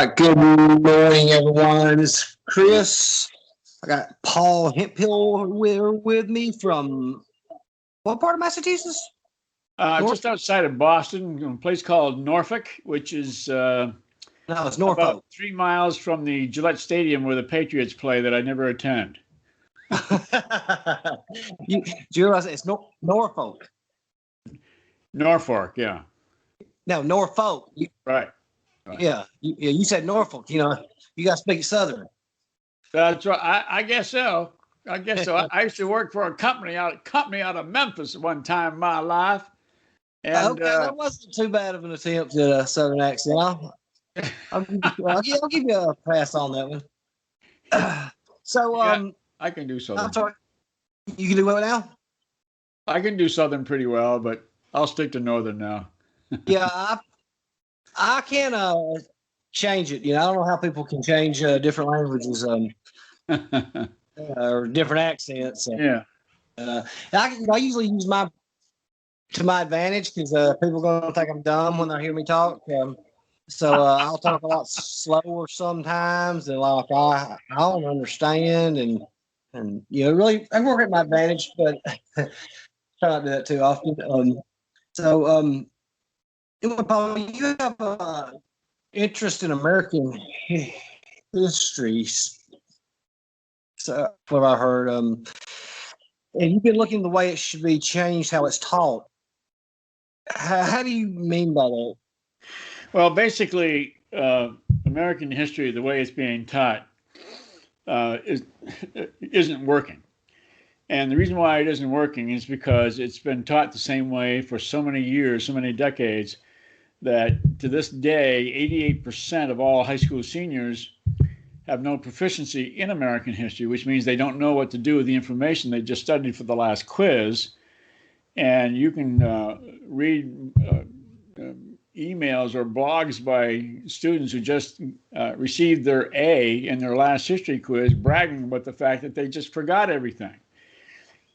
Good morning, everyone. It's Chris. I got Paul Hemphill with me from what part of Massachusetts? Just outside of Boston, a place called Norfolk, which is No, it's about Norfolk. 3 miles from the Gillette Stadium where the Patriots play that I never attend. you realize it's Norfolk? Norfolk, yeah. No, Norfolk. Right. Yeah, you said Norfolk. You got to speak Southern. That's right. I guess so. I used to work for a company out of Memphis at one time in my life. And Okay, that wasn't too bad of an attempt at a Southern accent. I'll give you a pass on that one. So, yeah, I can do Southern. I'm sorry. You can do what now? I can do Southern pretty well, but I'll stick to Northern now. Yeah, I can change it. I don't know how people can change different languages or different accents. Yeah. I usually use to my advantage because people are going to think I'm dumb when they hear me talk. So I'll talk a lot slower sometimes, and like I don't understand, and really I work at my advantage, but try not to do that too often. Paul, you have interest in American history. So what I heard, and you've been looking at the way it should be changed, how it's taught. How do you mean by that? Well, basically, American history, the way it's being taught, isn't working. And the reason why it isn't working is because it's been taught the same way for so many years, so many decades, that to this day, 88% of all high school seniors have no proficiency in American history, which means they don't know what to do with the information they just studied for the last quiz. And you can read emails or blogs by students who just received their A in their last history quiz, bragging about the fact that they just forgot everything.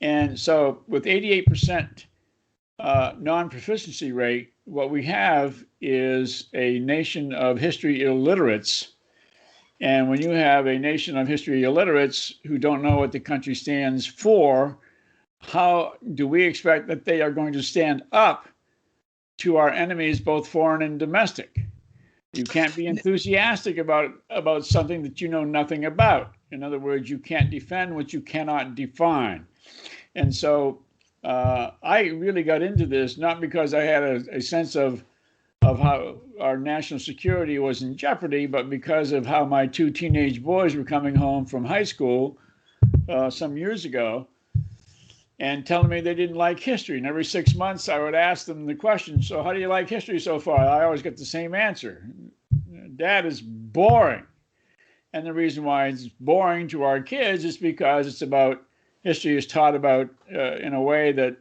And so with 88% non-proficiency rate, what we have is a nation of history illiterates. And when you have a nation of history illiterates who don't know what the country stands for, how do we expect that they are going to stand up to our enemies, both foreign and domestic? You can't be enthusiastic about something that you know nothing about. In other words, you can't defend what you cannot define. And so I really got into this not because I had a sense of how our national security was in jeopardy, but because of how my two teenage boys were coming home from high school some years ago and telling me they didn't like history. And every 6 months I would ask them the question, so how do you like history so far? I always get the same answer. Dad, is boring. And the reason why it's boring to our kids is because history is taught about in a way that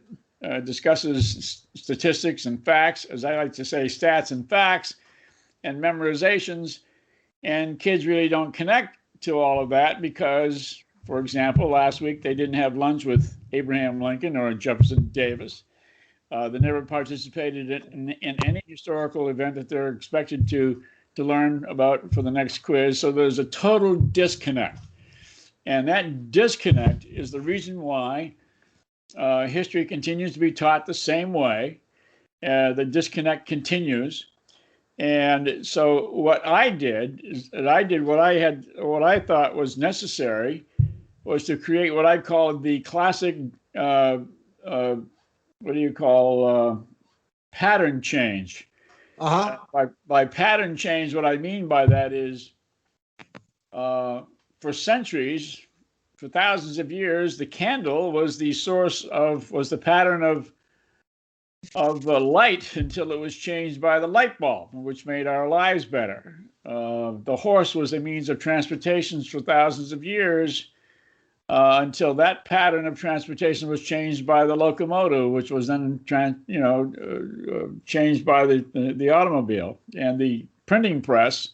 discusses statistics and facts, as I like to say, stats and facts and memorizations. And kids really don't connect to all of that because, for example, last week they didn't have lunch with Abraham Lincoln or Jefferson Davis. They never participated in any historical event that they're expected to learn about for the next quiz. So there's a total disconnect. And that disconnect is the reason why history continues to be taught the same way. The disconnect continues. And so what I did is that I did what I thought was necessary was to create what I called the classic, pattern change. By pattern change, what I mean by that is for centuries, for thousands of years, the candle was the pattern of light until it was changed by the light bulb, which made our lives better. The horse was a means of transportation for thousands of years until that pattern of transportation was changed by the locomotive, which was then changed by the automobile. And the printing press,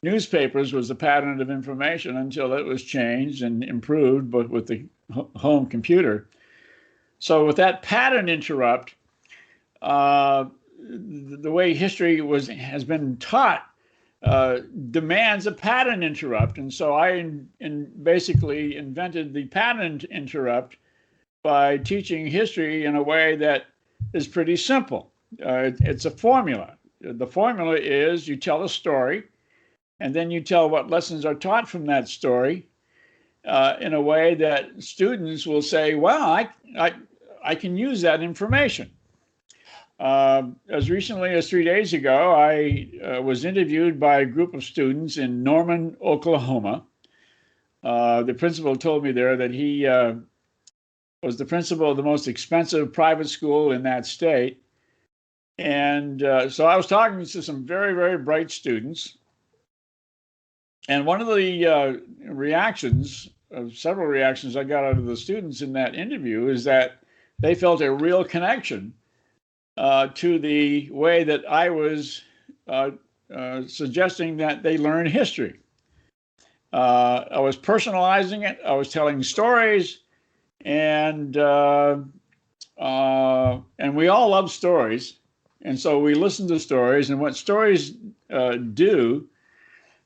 newspapers, was the pattern of information until it was changed and improved, but with the home computer. So with that pattern interrupt, the way history has been taught demands a pattern interrupt. And so I basically invented the pattern interrupt by teaching history in a way that is pretty simple. It's a formula. The formula is you tell a story, and then you tell what lessons are taught from that story in a way that students will say, well, I can use that information. As recently as 3 days ago, I was interviewed by a group of students in Norman, Oklahoma. The principal told me there that he was the principal of the most expensive private school in that state. And so I was talking to some very, very bright students. And one of the reactions, several reactions I got out of the students in that interview, is that they felt a real connection to the way that I was suggesting that they learn history. I was personalizing it. I was telling stories, and we all love stories. And so we listen to stories, and what stories do.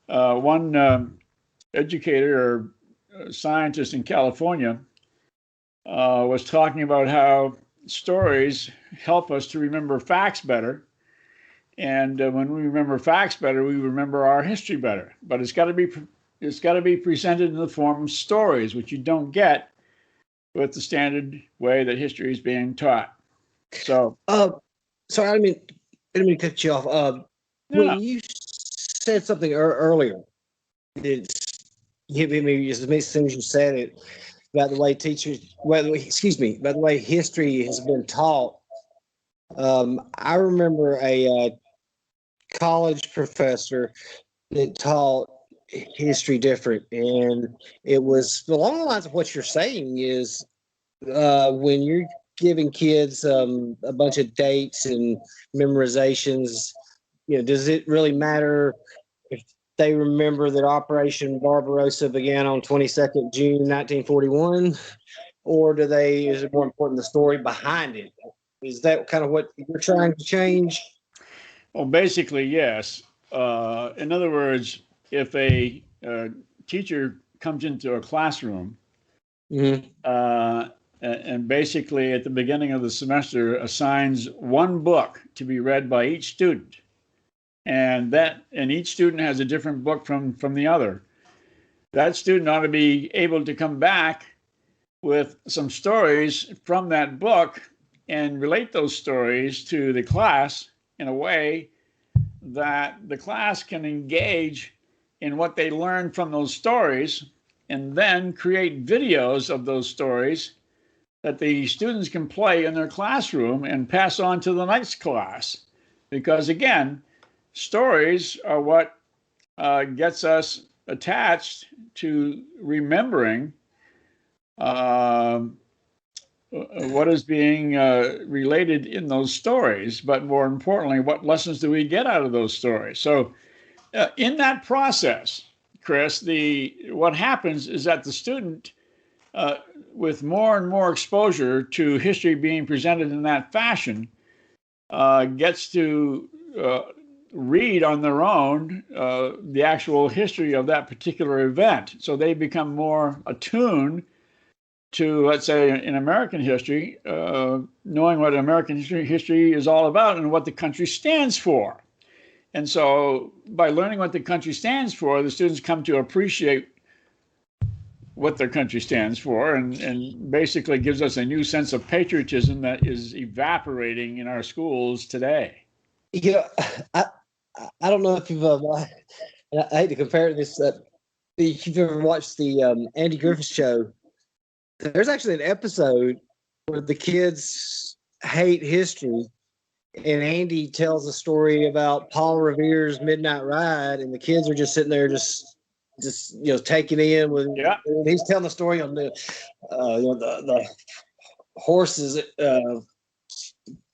One educator or scientist in California was talking about how stories help us to remember facts better. And when we remember facts better, we remember our history better. But it's got to be presented in the form of stories, which you don't get with the standard way that history is being taught. So, sorry, I didn't mean to cut you off. When you said something earlier, it's hit me as soon as you said it about the way about the way history has been taught. I remember a college professor that taught history different, and it was along the lines of what you're saying is when you're giving kids a bunch of dates and memorizations, does it really matter if they remember that Operation Barbarossa began on 22nd June 1941, or is it more important the story behind it? Is that kind of what you're trying to change? Well, basically, yes. In other words, if a teacher comes into a classroom and basically at the beginning of the semester assigns one book to be read by each student, and each student has a different book from the other, that student ought to be able to come back with some stories from that book and relate those stories to the class in a way that the class can engage in what they learned from those stories, and then create videos of those stories that the students can play in their classroom and pass on to the next class. Because again, stories are what gets us attached to remembering what is being related in those stories, but more importantly, what lessons do we get out of those stories? So in that process, Chris, what happens is that the student, with more and more exposure to history being presented in that fashion, gets to read on their own the actual history of that particular event. So they become more attuned to, let's say, in American history, knowing what American history is all about and what the country stands for. And so by learning what the country stands for, the students come to appreciate what their country stands for, and basically gives us a new sense of patriotism that is evaporating in our schools today. I don't know if you've I hate to compare this, if you've ever watched the Andy Griffith Show. There's actually an episode where the kids hate history, and Andy tells a story about Paul Revere's Midnight Ride, and the kids are just sitting there, just taking in with. Yeah. And he's telling the story on the horses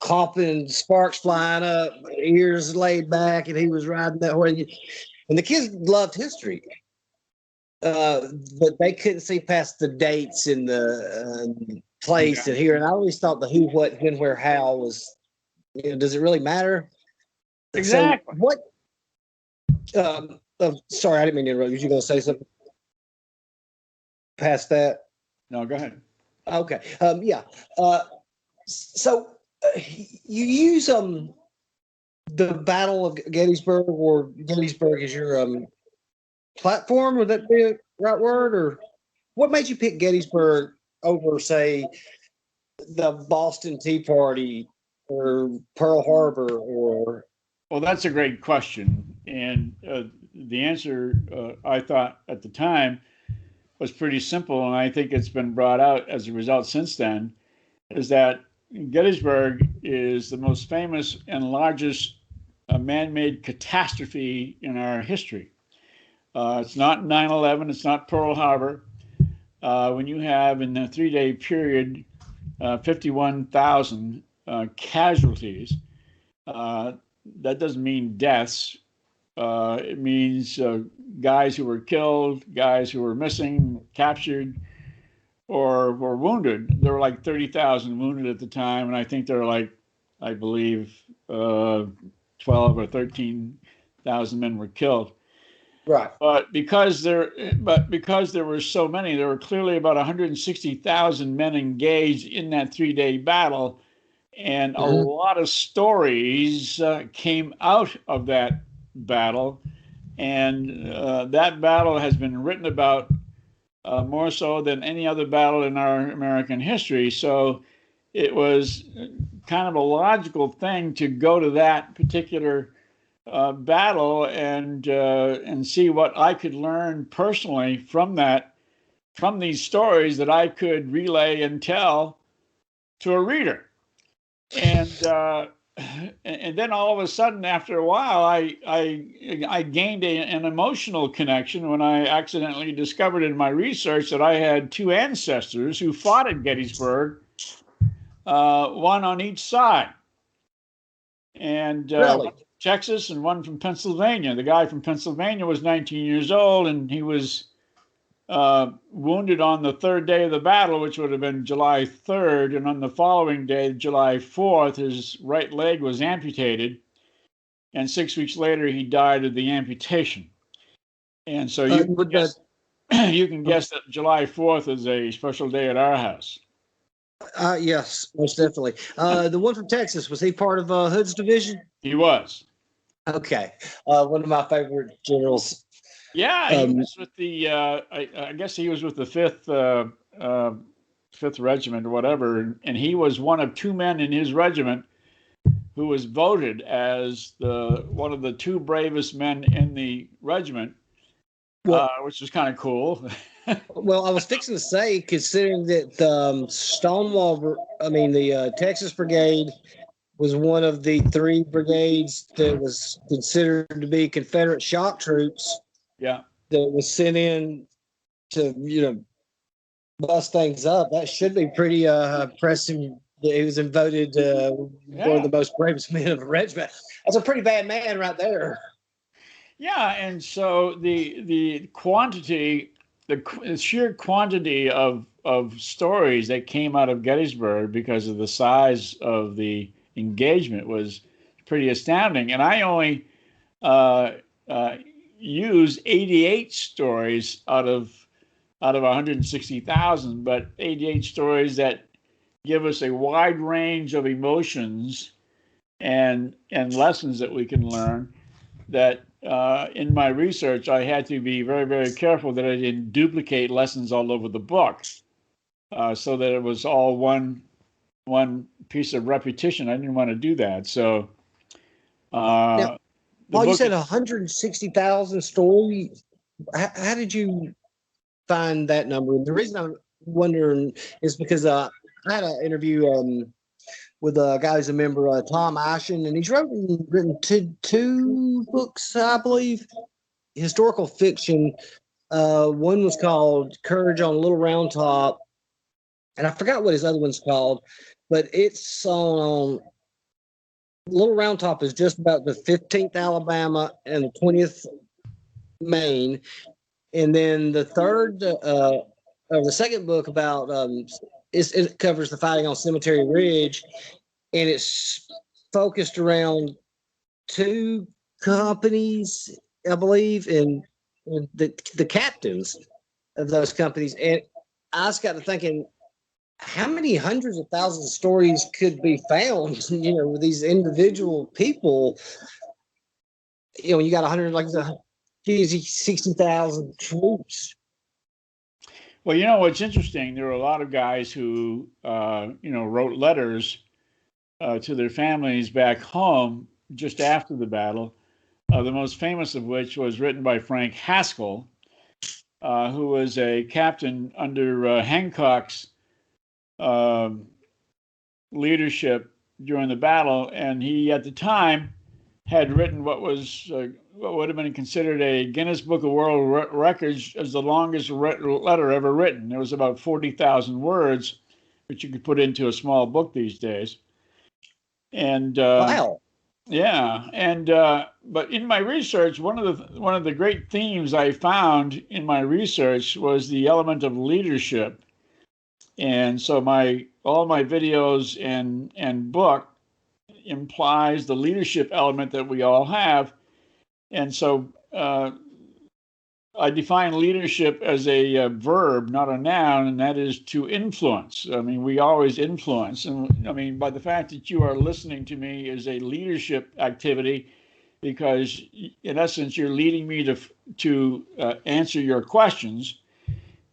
clopping, sparks flying up, ears laid back, and he was riding that horse. And the kids loved history. But they couldn't see past the dates in the place and here. And I always thought the who, what, when, where, how was, does it really matter? Exactly. So Sorry, I didn't mean to interrupt. Was you going to say something past that? No, go ahead. Okay. Yeah. So you use the Battle of Gettysburg, or Gettysburg is your platform? Would that be a right word? Or what made you pick Gettysburg over, say, the Boston Tea Party or Pearl Harbor or? Well, that's a great question. And the answer I thought at the time was pretty simple. And I think it's been brought out as a result since then is that Gettysburg is the most famous and largest man made catastrophe in our history. It's not 9/11, it's not Pearl Harbor. When you have in the 3 day period 51,000 casualties, that doesn't mean deaths. It means guys who were killed, guys who were missing, captured, or were wounded. There were like 30,000 wounded at the time, and I think there were like, I believe, 12 or 13,000 men were killed. Right. But because there were so many, there were clearly about 160,000 men engaged in that 3 day battle, and a lot of stories came out of that battle, and that battle has been written about more so than any other battle in our American history. So it was kind of a logical thing to go to that particular battle and see what I could learn personally from these stories that I could relay and tell to a reader. And then all of a sudden, after a while, I gained an emotional connection when I accidentally discovered in my research that I had two ancestors who fought at Gettysburg, one on each side, and Really? one from Texas and one from Pennsylvania. The guy from Pennsylvania was 19 years old, and he was wounded on the third day of the battle, which would have been July 3rd. And on the following day, July 4th, his right leg was amputated. And 6 weeks later, he died of the amputation. And so you can guess that July 4th is a special day at our house. Yes, most definitely. The one from Texas, was he part of Hood's division? He was. Okay. One of my favorite generals. Yeah, he was with the. I guess he was with the fifth regiment or whatever, and he was one of two men in his regiment who was voted as one of the two bravest men in the regiment, which was kind of cool. Well, I was fixing to say, considering that the the Texas Brigade was one of the three brigades that was considered to be Confederate shock troops. Yeah. That was sent in to, bust things up. That should be pretty impressive. He was voted one of the most bravest men of the regiment. That's a pretty bad man right there. Yeah, and so the quantity, the sheer quantity of stories that came out of Gettysburg because of the size of the engagement was pretty astounding. And I only use 88 stories out of 160,000, but 88 stories that give us a wide range of emotions and lessons that we can learn. That in my research, I had to be very, very careful that I didn't duplicate lessons all over the book, so that it was all one piece of repetition. I didn't want to do that. So, now, you said 160,000 stories. How did you find that number? And the reason I'm wondering is because I had an interview with a guy who's a member, Tom Ashen, and he's written two books, I believe, historical fiction. One was called Courage on Little Round Top, and I forgot what his other one's called, but it's on Little Round Top is just about the 15th Alabama and the 20th Maine. And then the second book about it covers the fighting on Cemetery Ridge, and it's focused around two companies I believe, in the captains of those companies. And I just got to thinking, how many hundreds of thousands of stories could be found, with these individual people? You got 100, like 60,000 troops. Well, what's interesting, there were a lot of guys who, wrote letters to their families back home just after the battle. The most famous of which was written by Frank Haskell, who was a captain under Hancock's leadership during the battle, and he at the time had written what would have been considered a Guinness Book of World Records as the longest letter ever written. It was about 40,000 words, which you could put into a small book these days. And Wow. yeah, and but in my research, one of the great themes I found in my research was the element of leadership. And so all my videos and book implies the leadership element that we all have. And so I define leadership as a verb, not a noun, and that is to influence. I mean, we always influence. And I mean, by the fact that you are listening to me is a leadership activity, because in essence, you're leading me to answer your questions.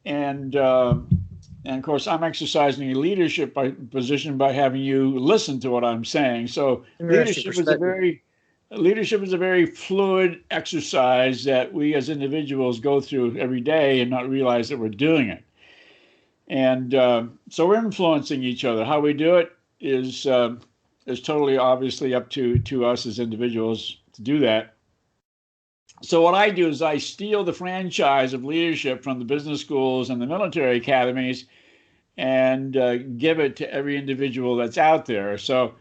And of course, I'm exercising a leadership position by having you listen to what I'm saying. So leadership is a very fluid exercise that we as individuals go through every day and not realize that we're doing it. And so we're influencing each other. How we do it is totally obviously up to us as individuals to do that. So what I do is I steal the franchise of leadership from the business schools and the military academies and give it to every individual that's out there. So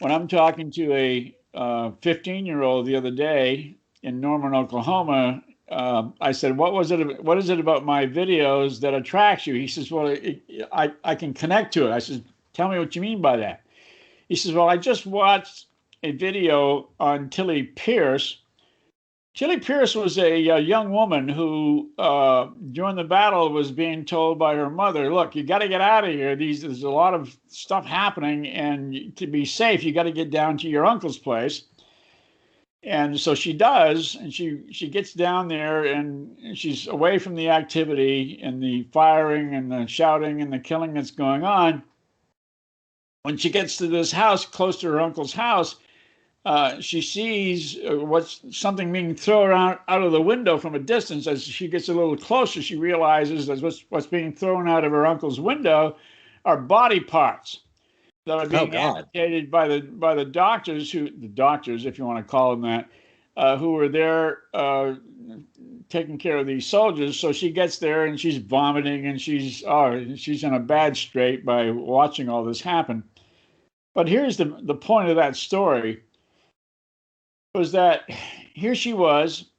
when I'm talking to a 15-year-old the other day in Norman, Oklahoma, I said, what is it about my videos that attracts you? He says, well, I can connect to it. I said, tell me what you mean by that. He says, well, I just watched a video on Tilly Pierce. Tilly Pierce was a young woman who, during the battle, was being told by her mother, look, you got to get out of here. There's a lot of stuff happening, and to be safe, you got to get down to your uncle's place. And so she does, and she gets down there, and she's away from the activity and the firing and the shouting and the killing that's going on. When she gets to this house, close to her uncle's house, she sees something being thrown out of the window from a distance. As she gets a little closer, she realizes that what's being thrown out of her uncle's window are body parts that are being amputated by the doctors, if you want to call them that, who were there taking care of these soldiers. So she gets there and she's vomiting, and she's in a bad strait by watching all this happen. But here's the point of that story. Was that here she was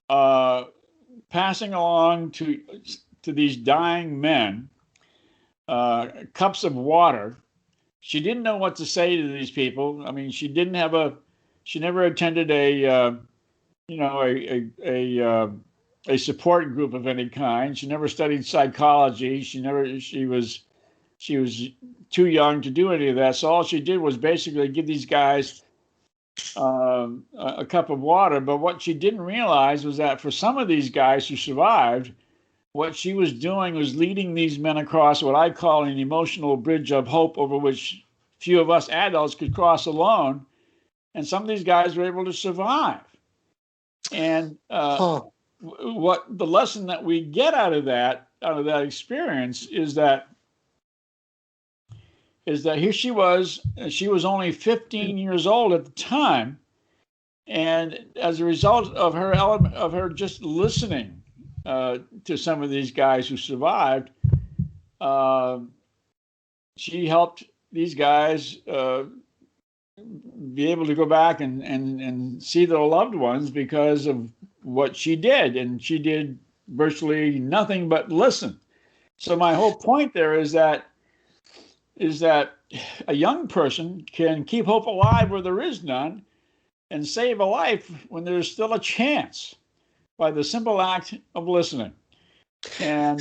passing along to these dying men cups of water. She didn't know what to say to these people. I mean, she never attended a support group of any kind. She never studied psychology. She was too young to do any of that. So all she did was basically give these guys a cup of water. But what she didn't realize was that for some of these guys who survived, what she was doing was leading these men across what I call an emotional bridge of hope, over which few of us adults could cross alone. And some of these guys were able to survive. And what the lesson that we get out of that experience is that here she was only 15 years old at the time, and as a result of her just listening to some of these guys who survived, she helped these guys be able to go back and see their loved ones because of what she did, and she did virtually nothing but listen. So my whole point there is that a young person can keep hope alive where there is none, and save a life when there's still a chance. by the simple act of listening. And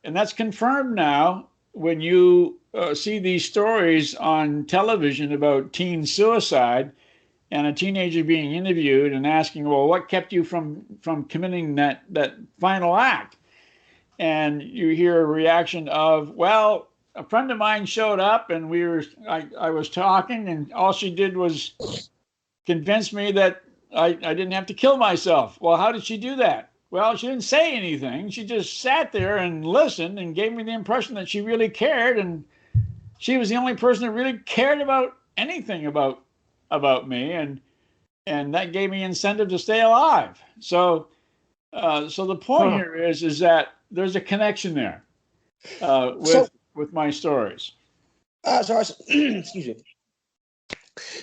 that's confirmed now when you see these stories on television about teen suicide and a teenager being interviewed and asking, well, what kept you from committing that final act? And you hear a reaction of, well, a friend of mine showed up and I was talking, and all she did was convince me that I didn't have to kill myself. Well, how did she do that? Well, she didn't say anything. She just sat there and listened and gave me the impression that she really cared, and she was the only person that really cared about anything about me, and that gave me incentive to stay alive. So the point here is that there's a connection there with my stories. Excuse me.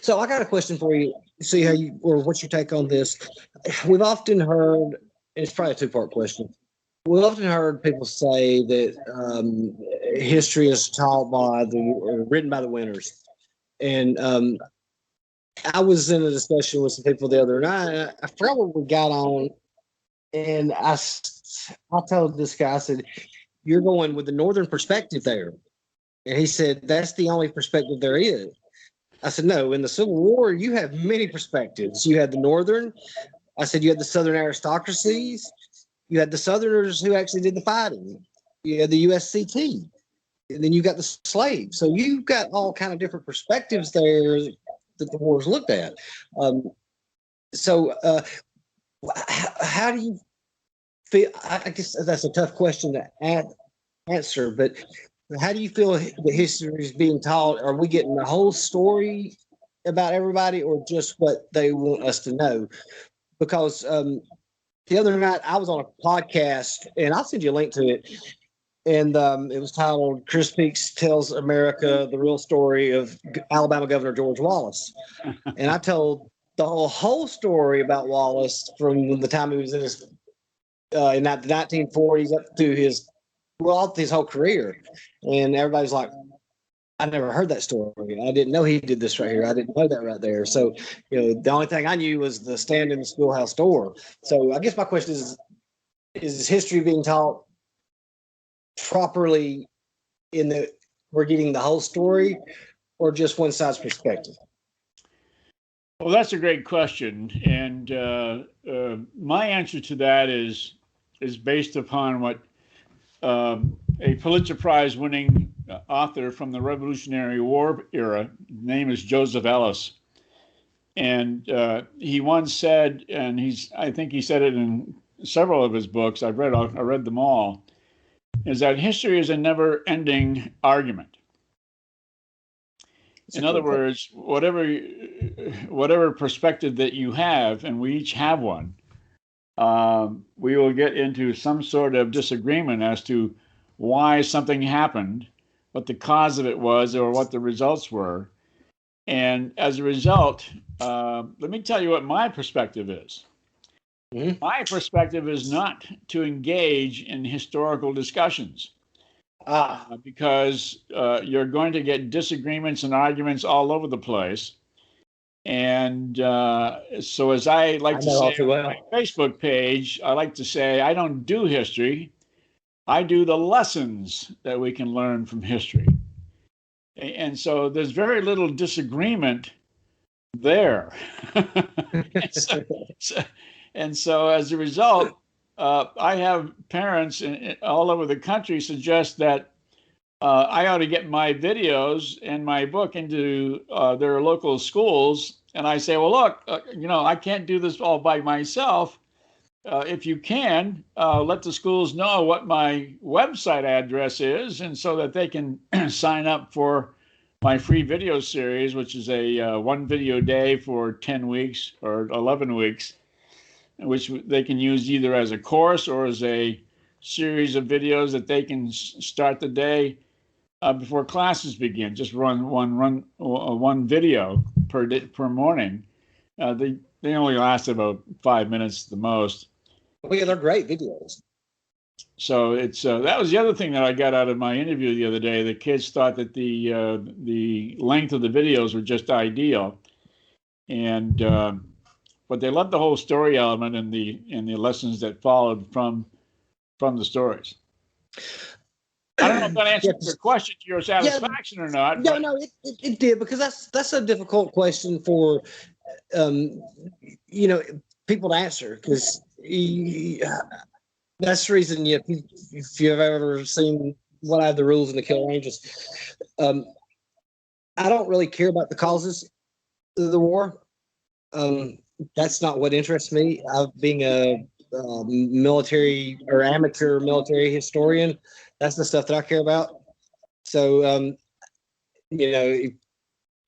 So I got a question for you. See how you, or what's your take on this? We've often heard, it's probably a two-part question. We've often heard people say that history is taught by written by the winners. And I was in a discussion with some people the other night. I forgot what we got on, and I told this guy, I said, "You're going with the northern perspective there," and he said, "That's the only perspective there is." I said, "No, in the Civil War, you have many perspectives. You had the northern." I said, "You had the southern aristocracies. You had the Southerners who actually did the fighting. You had the USCT, and then you got the slaves. So you've got all kind of different perspectives there that the wars looked at." How do you feel? I guess that's a tough question to answer, but how do you feel the history is being taught? Are we getting the whole story about everybody, or just what they want us to know? Because the other night I was on a podcast, and I'll send you a link to it. And it was titled "Chris Peaks Tells America the Real Story of Alabama Governor George Wallace." And I told the whole story about Wallace from the time he was in the 1940s up to his whole career. And everybody's like, "I never heard that story. I didn't know he did this right here. I didn't know that right there." So, the only thing I knew was the stand in the schoolhouse door. So I guess my question is history being taught properly we're getting the whole story, or just one side's perspective? Well, that's a great question, and my answer to that is based upon what a Pulitzer Prize winning author from the Revolutionary War era, name is Joseph Ellis, and he once said, and I think he said it in several of his books. I read them all. Is that history is a never-ending argument. In other words, whatever perspective that you have, and we each have one, we will get into some sort of disagreement as to why something happened, what the cause of it was, or what the results were. And as a result, let me tell you what my perspective is. Mm-hmm. My perspective is not to engage in historical discussions because you're going to get disagreements and arguments all over the place. And so, as I like to say on my Facebook page, I like to say I don't do history. I do the lessons that we can learn from history. And so there's very little disagreement there. And so as a result, I have parents all over the country suggest that I ought to get my videos and my book into their local schools. And I say, well, look, I can't do this all by myself. If you can, let the schools know what my website address is, and so that they can sign up for my free video series, which is a one video a day for 10 weeks or 11 weeks, which they can use either as a course or as a series of videos that they can start the day before classes begin. Just run one video per morning. They only last about 5 minutes at the most. Oh yeah, they're great videos. So it's that was the other thing that I got out of my interview the other day. The kids thought that the length of the videos were just ideal, and but they left the whole story element and the lessons that followed from the stories. I don't know if that answered your question to your satisfaction or not. No, no, it did, because that's a difficult question for people to answer, because that's the reason if you've ever seen What Are the Rules in the Kill Ranges, I don't really care about the causes of the war. That's not what interests me. Being a military or amateur military historian, that's the stuff that I care about. So, if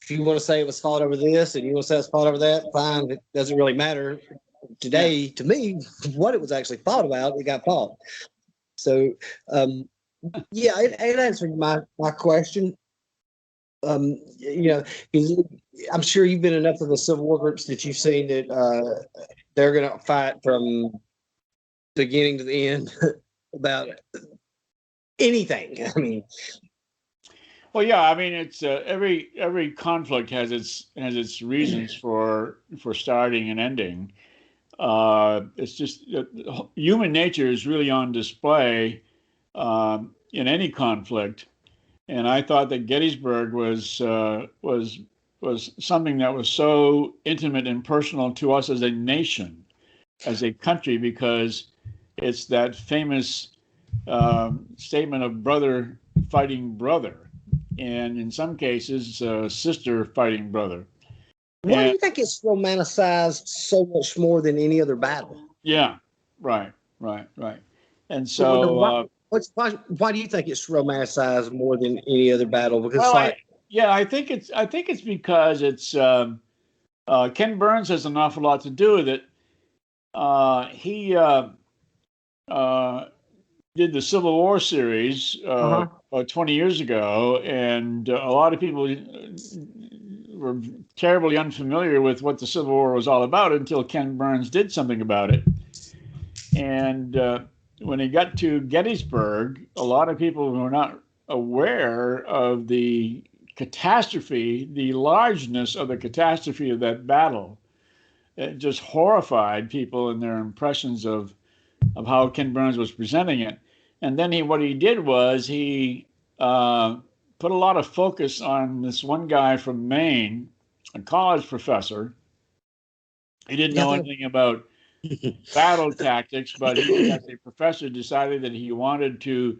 you want to say it was fought over this and you want to say it's fought over that, fine. It doesn't really matter today to me what it was actually fought about. It got fought. So, it answered my question. Because I'm sure you've been in enough of the Civil War groups that you've seen that they're going to fight from beginning to the end about anything. I mean, well, yeah, I mean, it's every conflict has its reasons for starting and ending. It's just human nature is really on display in any conflict, and I thought that Gettysburg was something that was so intimate and personal to us as a nation, as a country, because it's that famous statement of brother fighting brother, and in some cases, sister fighting brother. Why do you think it's romanticized so much more than any other battle? Yeah, right. And so, why do you think it's romanticized more than any other battle? Because I think it's because it's Ken Burns has an awful lot to do with it. He did the Civil War series about 20 years ago, and a lot of people were terribly unfamiliar with what the Civil War was all about until Ken Burns did something about it. And when he got to Gettysburg, a lot of people were not aware of the catastrophe, the largeness of the catastrophe of that battle. It just horrified people in their impressions of how Ken Burns was presenting it. And then what he did was he put a lot of focus on this one guy from Maine, a college professor. He didn't know anything about battle tactics, but he, as a professor, decided that he wanted to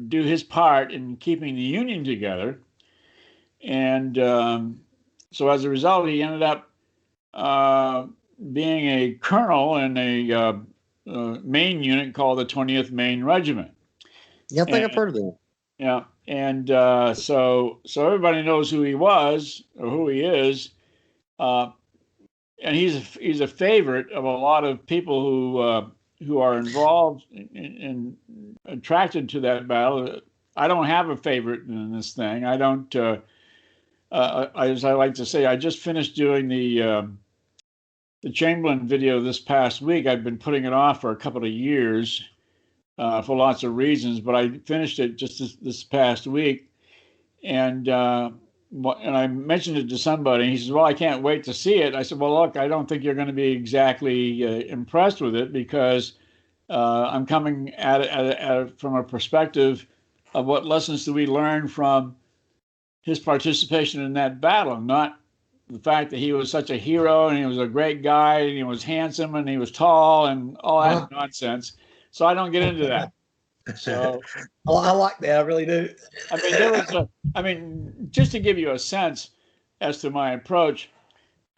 do his part in keeping the Union together. And so as a result, he ended up being a colonel in a Maine unit called the 20th Maine Regiment. Yeah, I think I've heard of that. Yeah, and so everybody knows who he was or who he is, and he's a favorite of a lot of people who are involved and attracted to that battle. I don't have a favorite in this thing. I don't. As I like to say, I just finished doing the Chamberlain video this past week. I've been putting it off for a couple of years for lots of reasons, but I finished it just this past week, and I mentioned it to somebody. And he says, "Well, I can't wait to see it." I said, "Well, look, I don't think you're going to be exactly impressed with it, because I'm coming at it from a perspective of what lessons do we learn from his participation in that battle, not the fact that he was such a hero and he was a great guy and he was handsome and he was tall and all that nonsense." So I don't get into that. So I like that. I really do. I mean, just to give you a sense as to my approach,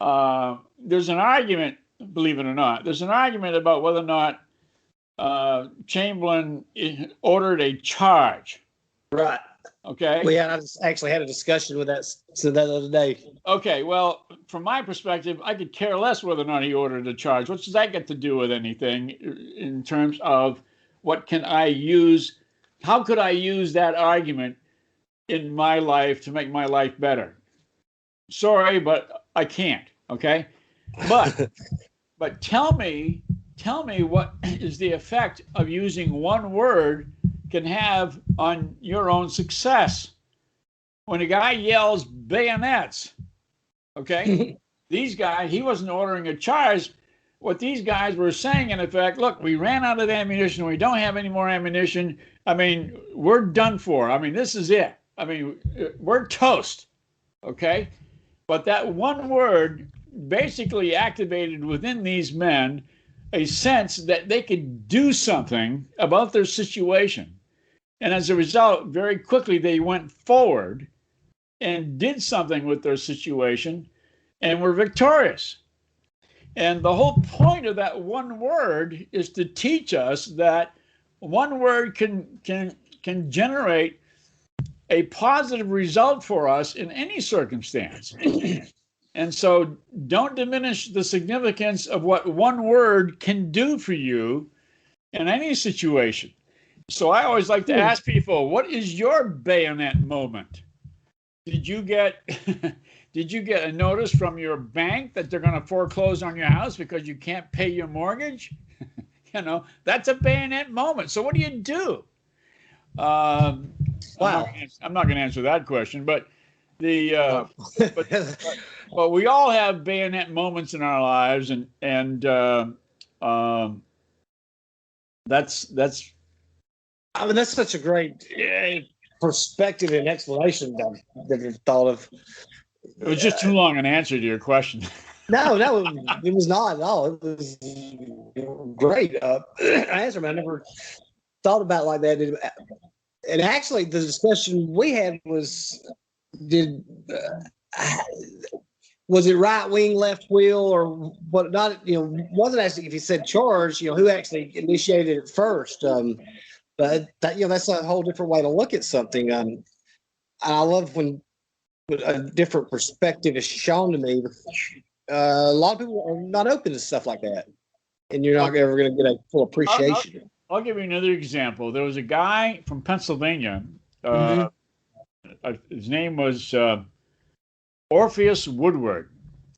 there's an argument, believe it or not, there's an argument about whether or not Chamberlain ordered a charge. Right. Okay. I just actually had a discussion with that other day. Okay. Well, from my perspective, I could care less whether or not he ordered a charge. What does that get to do with anything in terms of what can I use? How could I use that argument in my life to make my life better? Sorry, but I can't. Okay. But tell me what is the effect of using one word can have on your own success. When a guy yells bayonets, okay, these guys, he wasn't ordering a charge. What these guys were saying, in effect, look, we ran out of ammunition. We don't have any more ammunition. I mean, we're done for. I mean, this is it. I mean, we're toast. Okay. But that one word basically activated within these men a sense that they could do something about their situation. And as a result, very quickly, they went forward and did something with their situation and were victorious. And the whole point of that one word is to teach us that one word can generate a positive result for us in any circumstance. And so don't diminish the significance of what one word can do for you in any situation. So I always like to ask people, what is your bayonet moment? Did you get a notice from your bank that they're going to foreclose on your house because you can't pay your mortgage? That's a bayonet moment. So what do you do? Wow. I'm not going to answer that question, but but we all have bayonet moments in our lives, and that's. I mean, that's such a great perspective and explanation that I've thought of. It was just too long an answer to your question. No, it was not at all. It was great answer, man. I never thought about it like that. And actually, the discussion we had was, was it right wing, left wheel, or what? Not, wasn't actually if you said charge, who actually initiated it first. But that, that's a whole different way to look at something. I love when a different perspective is shown to me. A lot of people are not open to stuff like that, and you're not ever going to get a full appreciation. I'll give you another example. There was a guy from Pennsylvania. His name was Orpheus Woodward.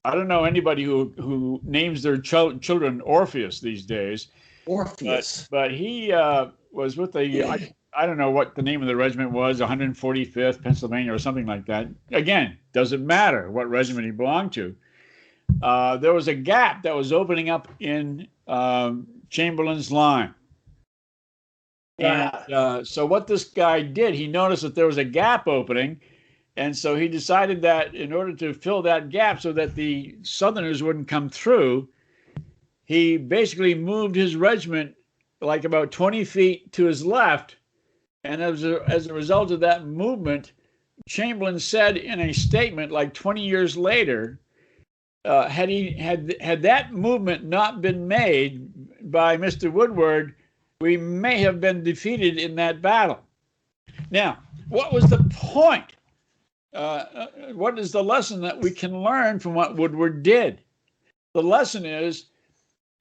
I don't know anybody who names their children Orpheus these days. Orpheus. But he was with I don't know what the name of the regiment was, 145th Pennsylvania or something like that. Again, doesn't matter what regiment he belonged to. There was a gap that was opening up in Chamberlain's line. And so what this guy did, he noticed that there was a gap opening. And so he decided that in order to fill that gap so that the Southerners wouldn't come through, he basically moved his regiment like about 20 feet to his left. And as a result of that movement, Chamberlain said in a statement like 20 years later, had that movement not been made by Mr. Woodward, we may have been defeated in that battle. Now, what was the point? What is the lesson that we can learn from what Woodward did? The lesson is,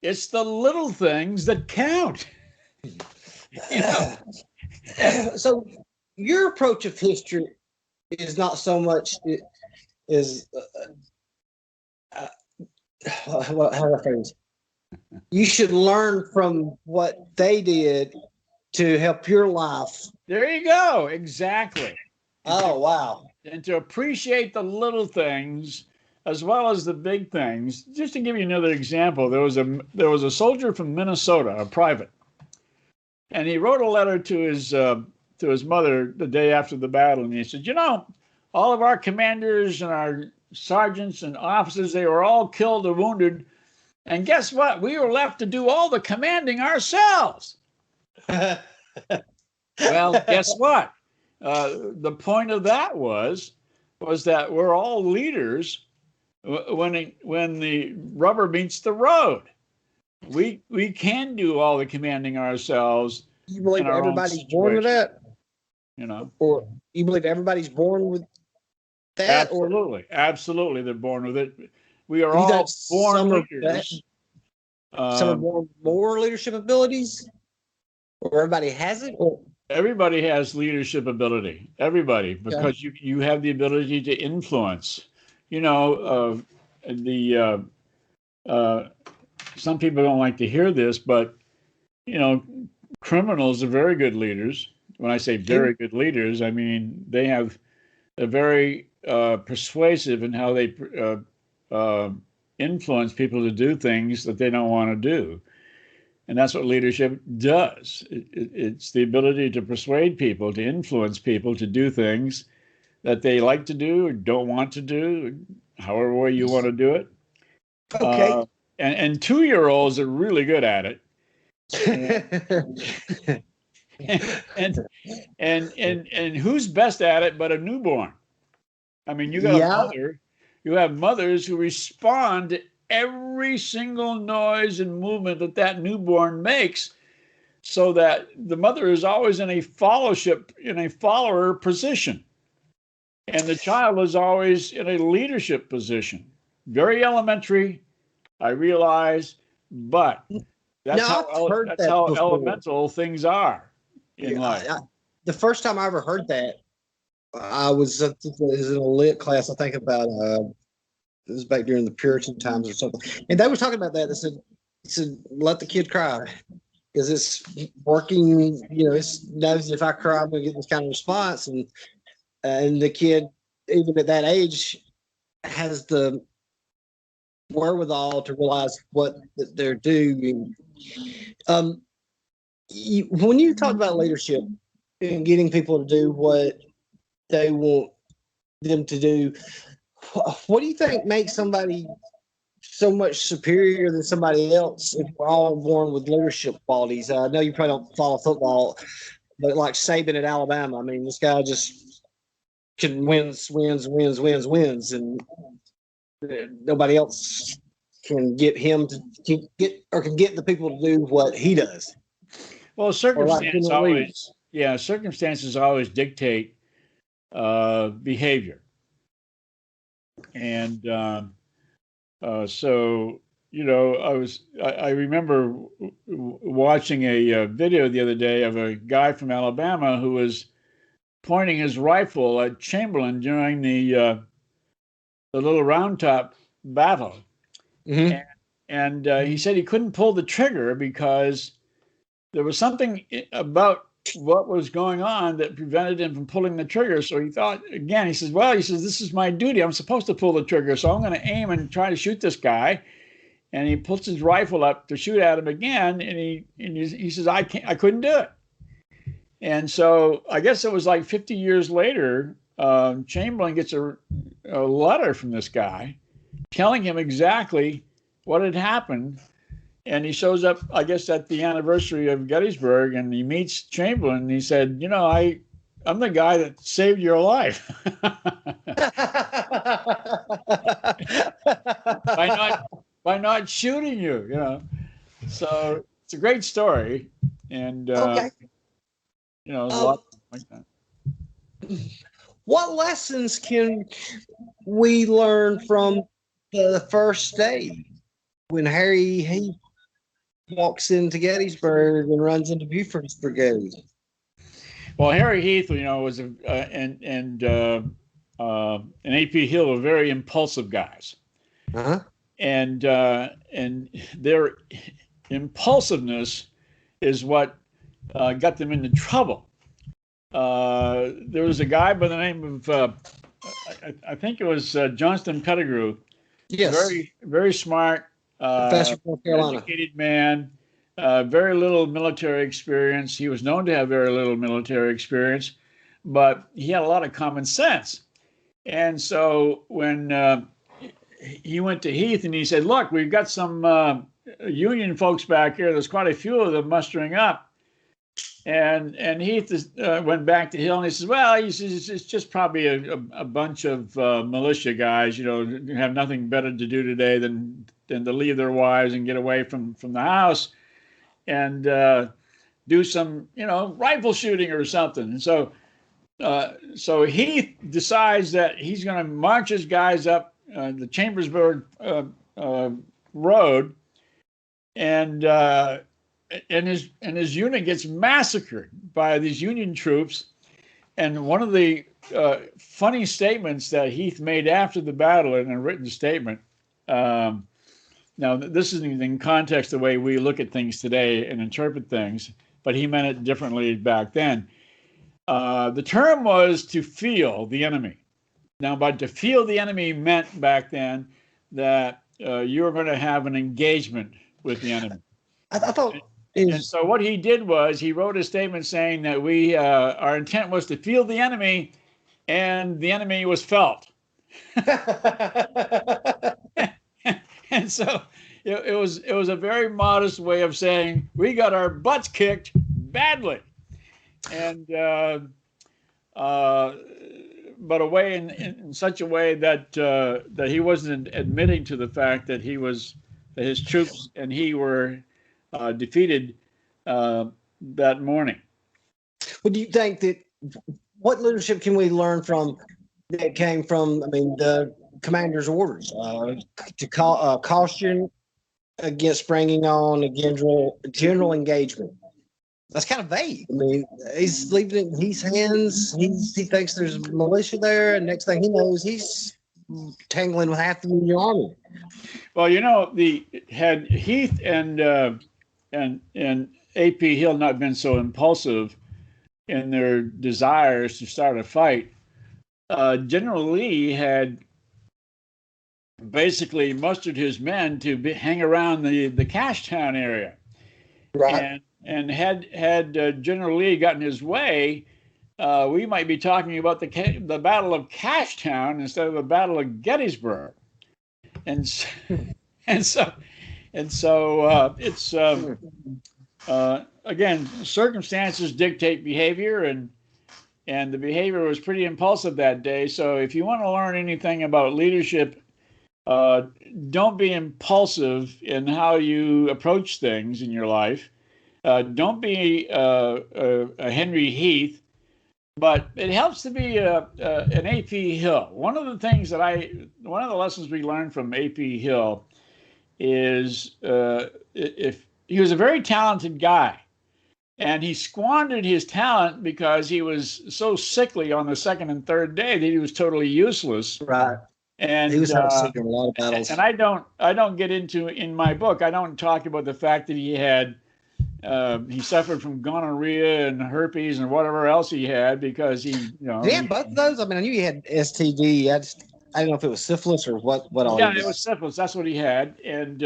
it's the little things that count. So your approach of history is not so much how do I phrase? You should learn from what they did to help your life. There you go. Exactly. Oh, wow. And to appreciate the little things as well as the big things. Just to give you another example, there was a soldier from Minnesota, a private, and he wrote a letter to his mother the day after the battle, and he said, all of our commanders and our sergeants and officers, they were all killed or wounded, and guess what? We were left to do all the commanding ourselves. Well, guess what? The point of that was that we're all leaders when the rubber meets the road. We can do all the commanding ourselves. You believe everybody's born with that? Or you believe everybody's born with that? Absolutely, they're born with it. We are all born leaders. Some are born with more leadership abilities, or everybody has it. Everybody has leadership ability. Everybody, because you have the ability to influence. Some people don't like to hear this, but criminals are very good leaders. When I say very good leaders, I mean they're very persuasive in how they influence people to do things that they don't want to do. And that's what leadership does. It's the ability to persuade people, to influence people to do things that they like to do or don't want to do, however way you want to do it. Okay. And 2-year-olds are really good at it. And who's best at it but a newborn? I mean, you have mothers who respond to every single noise and movement that newborn makes, so that the mother is always in a follower position, and the child is always in a leadership position. Very elementary, I realize, but that's how elemental things are in life. The first time I ever heard that, I was in a lit class. I think about it was back during the Puritan times or something, and they were talking about that. They said let the kid cry because it's working. It knows if I cry, I'm going to get this kind of response, and the kid, even at that age, has the wherewithal to realize what they're doing. When you talk about leadership and getting people to do what they want them to do, what do you think makes somebody so much superior than somebody else if we're all born with leadership qualities? I know you probably don't follow football, but like Saban at Alabama, I mean, this guy just can wins, and nobody else can get him to get the people to do what he does. Well, circumstances always dictate behavior. And so, I remember watching a video the other day of a guy from Alabama who was pointing his rifle at Chamberlain during the Little Round Top battle. Mm-hmm. And he said he couldn't pull the trigger because there was something about what was going on that prevented him from pulling the trigger. So he thought, again, he says, this is my duty. I'm supposed to pull the trigger. So I'm going to aim and try to shoot this guy. And he puts his rifle up to shoot at him again. And he says, I couldn't do it. And so I guess it was like 50 years later, Chamberlain gets a letter from this guy telling him exactly what had happened. And he shows up, I guess, at the anniversary of Gettysburg, and he meets Chamberlain. And he said, I'm the guy that saved your life by not shooting you. So it's a great story, and okay. a lot like that. What lessons can we learn from the first day when Harry Heath walks into Gettysburg and runs into Buford's brigade? Well, Harry Heath, was and A.P. Hill were very impulsive guys. Uh-huh. And their impulsiveness is what got them into trouble. There was a guy by the name of I think it was Johnston Pettigrew. Yes. Very, very smart. Professor from Carolina. Educated man, very little military experience. He was known to have very little military experience, but he had a lot of common sense. And so when he went to Heath and he said, look, we've got some Union folks back here. There's quite a few of them mustering up. And Heath went back to Hill and he says, well, it's just probably a bunch of militia guys, have nothing better to do today than to leave their wives and get away from the house and do some, rifle shooting or something. And so Heath decides that he's going to march his guys up the Chambersburg road, and his unit gets massacred by these Union troops. And one of the funny statements that Heath made after the battle in a written statement. Now, this isn't in context the way we look at things today and interpret things, but he meant it differently back then. The term was to feel the enemy. Now, but to feel the enemy meant back then that you're going to have an engagement with the enemy. I thought. And so what he did was he wrote a statement saying that our intent was to feel the enemy, and the enemy was felt. And so it was a very modest way of saying we got our butts kicked badly, and but a way in such a way that that he wasn't admitting to the fact that that his troops and he were defeated that morning. What do you think that? What leadership can we learn from that came from? I mean, the commander's orders to caution against springing on a general engagement. That's kind of vague. I mean, he's leaving it in his hands. He thinks there's militia there, and next thing he knows, he's tangling with half the Union Army. Well, had Heath and A.P. Hill not been so impulsive in their desires to start a fight, General Lee had basically mustered his men to hang around the Cashtown area. Right. And had General Lee gotten his way, we might be talking about the Battle of Cashtown instead of the Battle of Gettysburg. And so it's again, circumstances dictate behavior, and the behavior was pretty impulsive that day. So if you want to learn anything about leadership, don't be impulsive in how you approach things in your life. Don't be a Henry Heath, but it helps to be an A.P. Hill. One of the lessons we learned from A.P. Hill is if he was a very talented guy, and he squandered his talent because he was so sickly on the second and third day that he was totally useless. Right. And he was sick in a lot of battles. And I don't get into in my book. I don't talk about the fact that he suffered from gonorrhea and herpes and whatever else he had because he had both of those. I mean, I knew he had STD. I don't know if it was syphilis or what all. Yeah, it was syphilis. That's what he had, and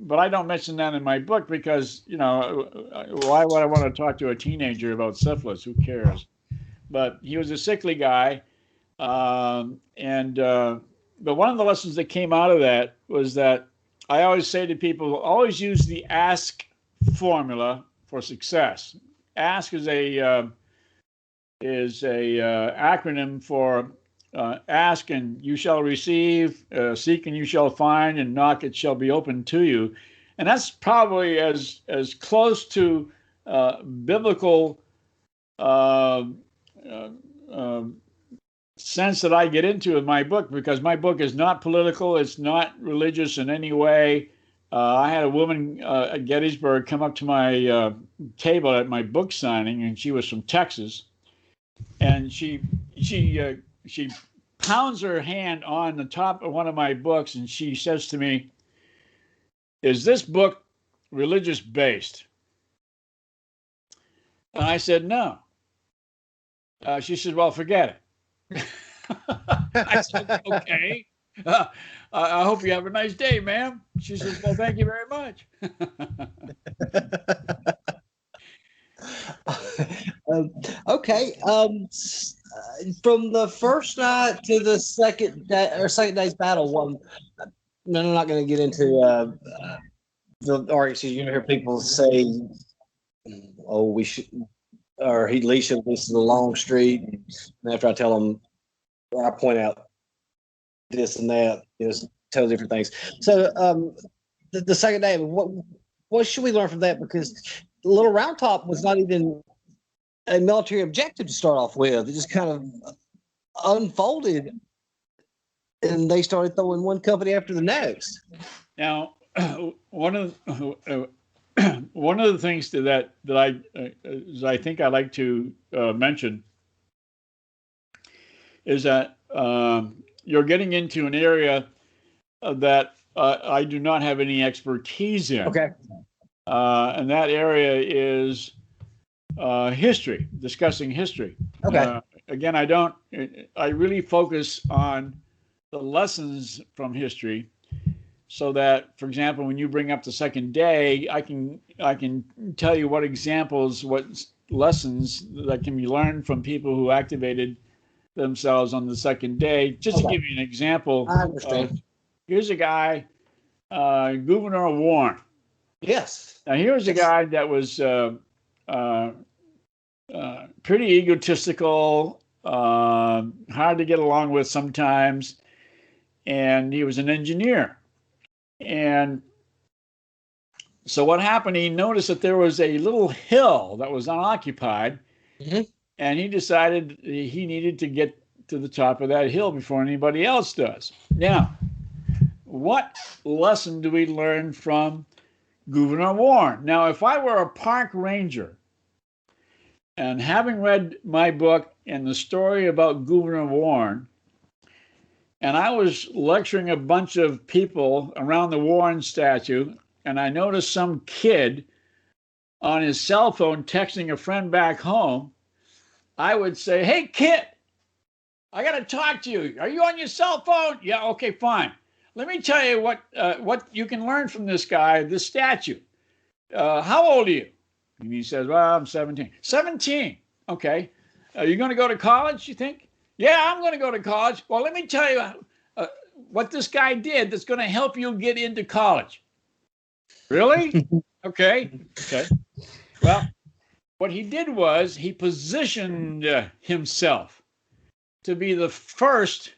but I don't mention that in my book because why would I want to talk to a teenager about syphilis? Who cares? But he was a sickly guy, but one of the lessons that came out of that was that I always say to people, always use the ASK formula for success. ASK is a acronym for ask and you shall receive, seek and you shall find, and knock it shall be open to you. And that's probably as close to biblical sense that I get into in my book, because my book is not political. It's not religious in any way. I had a woman at Gettysburg come up to my table at my book signing, and she was from Texas, and she pounds her hand on the top of one of my books, and she says to me, "Is this book religious based?" And I said, "No." She said, "Well, forget it." I said, "Okay. I hope you have a nice day, ma'am." She says, "Well, thank you very much." Okay. From the first night to the second day's battle, I'm not going to get into the arguments. You hear people say, "Oh, we should," or Lee should have listened to the long street. And after I tell them, I point out this and that, tell different things. So the second day, what should we learn from that? Because Little Round Top was not even a military objective to start off with. It just kind of unfolded, and they started throwing one company after the next. Now, one of the things that I think I like to mention is that you're getting into an area that I do not have any expertise in. Okay. And that area is history, discussing history. Okay. Again, I really focus on the lessons from history, so that, for example, when you bring up the second day, I can tell you what examples, what lessons that can be learned from people who activated themselves on the second day. Just to give you an example, I understand. Here's a guy, Gouverneur Warren. Yes. Now here's a guy that was pretty egotistical, hard to get along with sometimes, and he was an engineer. And so what happened, he noticed that there was a little hill that was unoccupied, and he decided he needed to get to the top of that hill before anybody else does. Now, what lesson do we learn from Gouverneur Warren? Now, if I were a park ranger, and having read my book and the story about Gouverneur Warren, and I was lecturing a bunch of people around the Warren statue, and I noticed some kid on his cell phone texting a friend back home, I would say, "Hey, kid, I got to talk to you. Are you on your cell phone?" "Yeah, okay, fine. Let me tell you what you can learn from this guy, this statue. How old are you?" And he says, "Well, I'm 17. 17. Okay. Are you going to go to college, you think?" "Yeah, I'm going to go to college." "Well, let me tell you what this guy did that's going to help you get into college." "Really?" Okay. Well, what he did was he positioned himself to be the first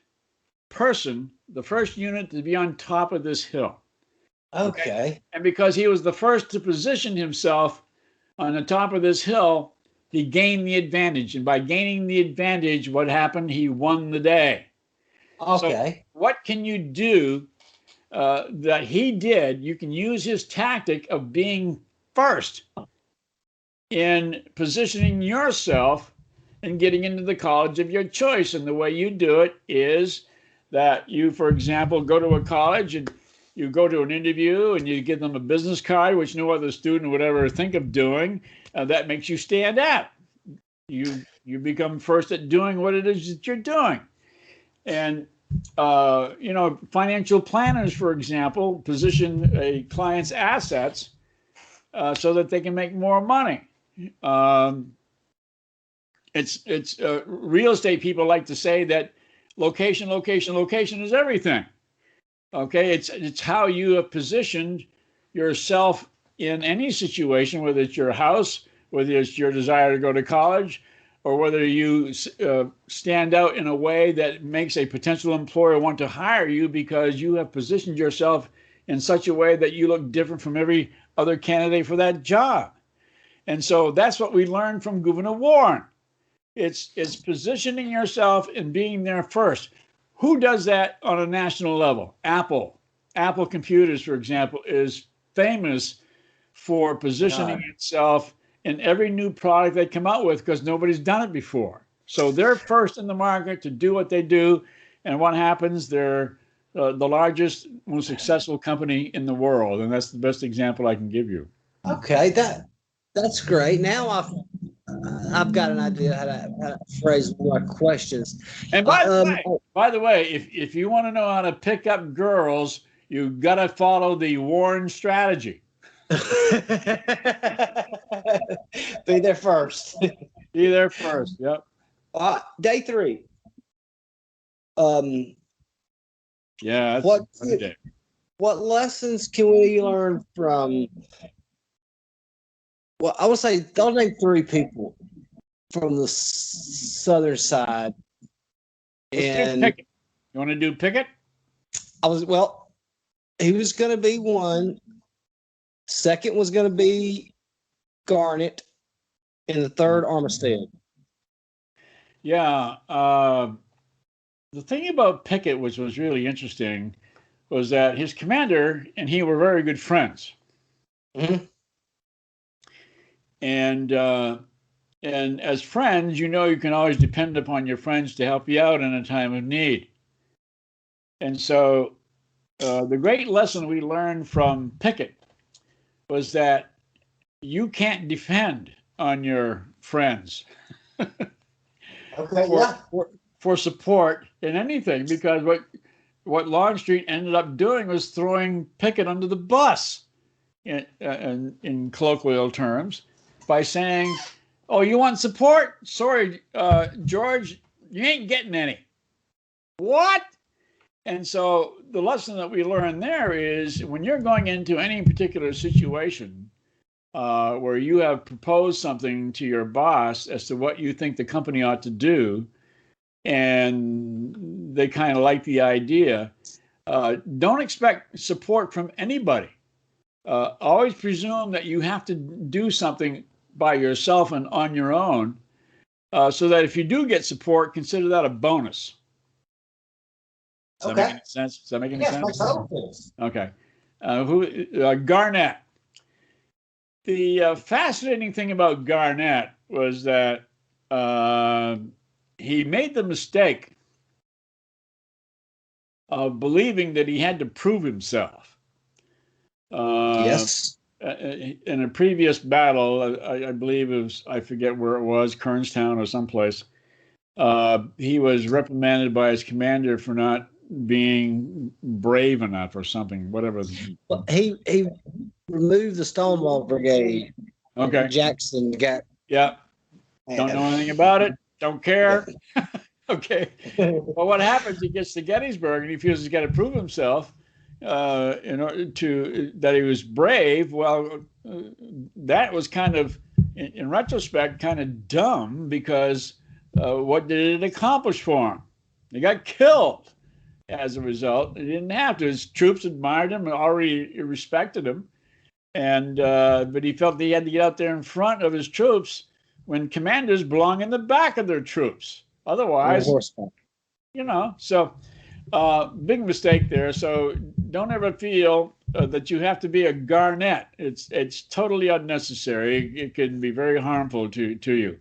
person, the first unit to be on top of this hill. Okay. And because he was the first to position himself on the top of this hill, he gained the advantage. And by gaining the advantage, what happened? He won the day. Okay. So what can you do that he did? You can use his tactic of being first in positioning yourself and getting into the college of your choice. And the way you do it is that you, for example, go to a college and you go to an interview and you give them a business card, which no other student would ever think of doing. That makes you stand out. You become first at doing what it is that you're doing. And financial planners, for example, position a client's assets so that they can make more money. It's real estate people like to say that location is everything. Okay, it's how you have positioned yourself in any situation, whether it's your house, whether it's your desire to go to college, or whether you stand out in a way that makes a potential employer want to hire you because you have positioned yourself in such a way that you look different from every other candidate for that job. And so that's what we learned from Gouverneur Warren. It's positioning yourself and being there first. Who does that on a national level? Apple. Apple Computers, for example, is famous for positioning itself in every new product they come out with because nobody's done it before. So they're first in the market to do what they do. And what happens? They're the largest, most successful company in the world. And that's the best example I can give you. Okay, that's great. Now I've got an idea how to phrase my questions. And by the way, if you want to know how to pick up girls, you got to follow the Warren strategy. Be there first. Be there first. Yep. Day 3. Yeah. What lessons can we learn from? Well, I would say I'll name 3 people from the southern side. Let's do Pickett. You want to do Pickett? He was going to be one. Second was going to be Garnett, and the third Armistead. Yeah. The thing about Pickett, which was really interesting, was that his commander and he were very good friends. Mm-hmm. And as friends, you can always depend upon your friends to help you out in a time of need. And so the great lesson we learned from Pickett was that you can't depend on your friends for support in anything, because what Longstreet ended up doing was throwing Pickett under the bus, in colloquial terms, by saying, "Oh, you want support? Sorry, George, you ain't getting any." What? And so the lesson that we learn there is when you're going into any particular situation where you have proposed something to your boss as to what you think the company ought to do, and they kind of like the idea, don't expect support from anybody. Always presume that you have to do something by yourself and on your own, so that if you do get support, consider that a bonus. Does that make any sense? Does that make any sense? Makes Okay. Garnett. The fascinating thing about Garnett was that he made the mistake of believing that he had to prove himself. Yes. In a previous battle, I believe it was, I forget where it was, Kernstown or someplace, he was reprimanded by his commander for not being brave enough or something, whatever. Well, he removed the Stonewall Brigade. Okay. Jackson got. Yeah. Don't know anything about it. Don't care. Okay. Well, what happens? He gets to Gettysburg and he feels he's got to prove himself in order to that he was brave. Well, that was kind of, in retrospect, kind of dumb because what did it accomplish for him? He got killed as a result. He didn't have to. His troops admired him and already respected him, and but he felt that he had to get out there in front of his troops when commanders belong in the back of their troops. Otherwise, so big mistake there. So don't ever feel that you have to be a Garnett. It's totally unnecessary. It can be very harmful to you.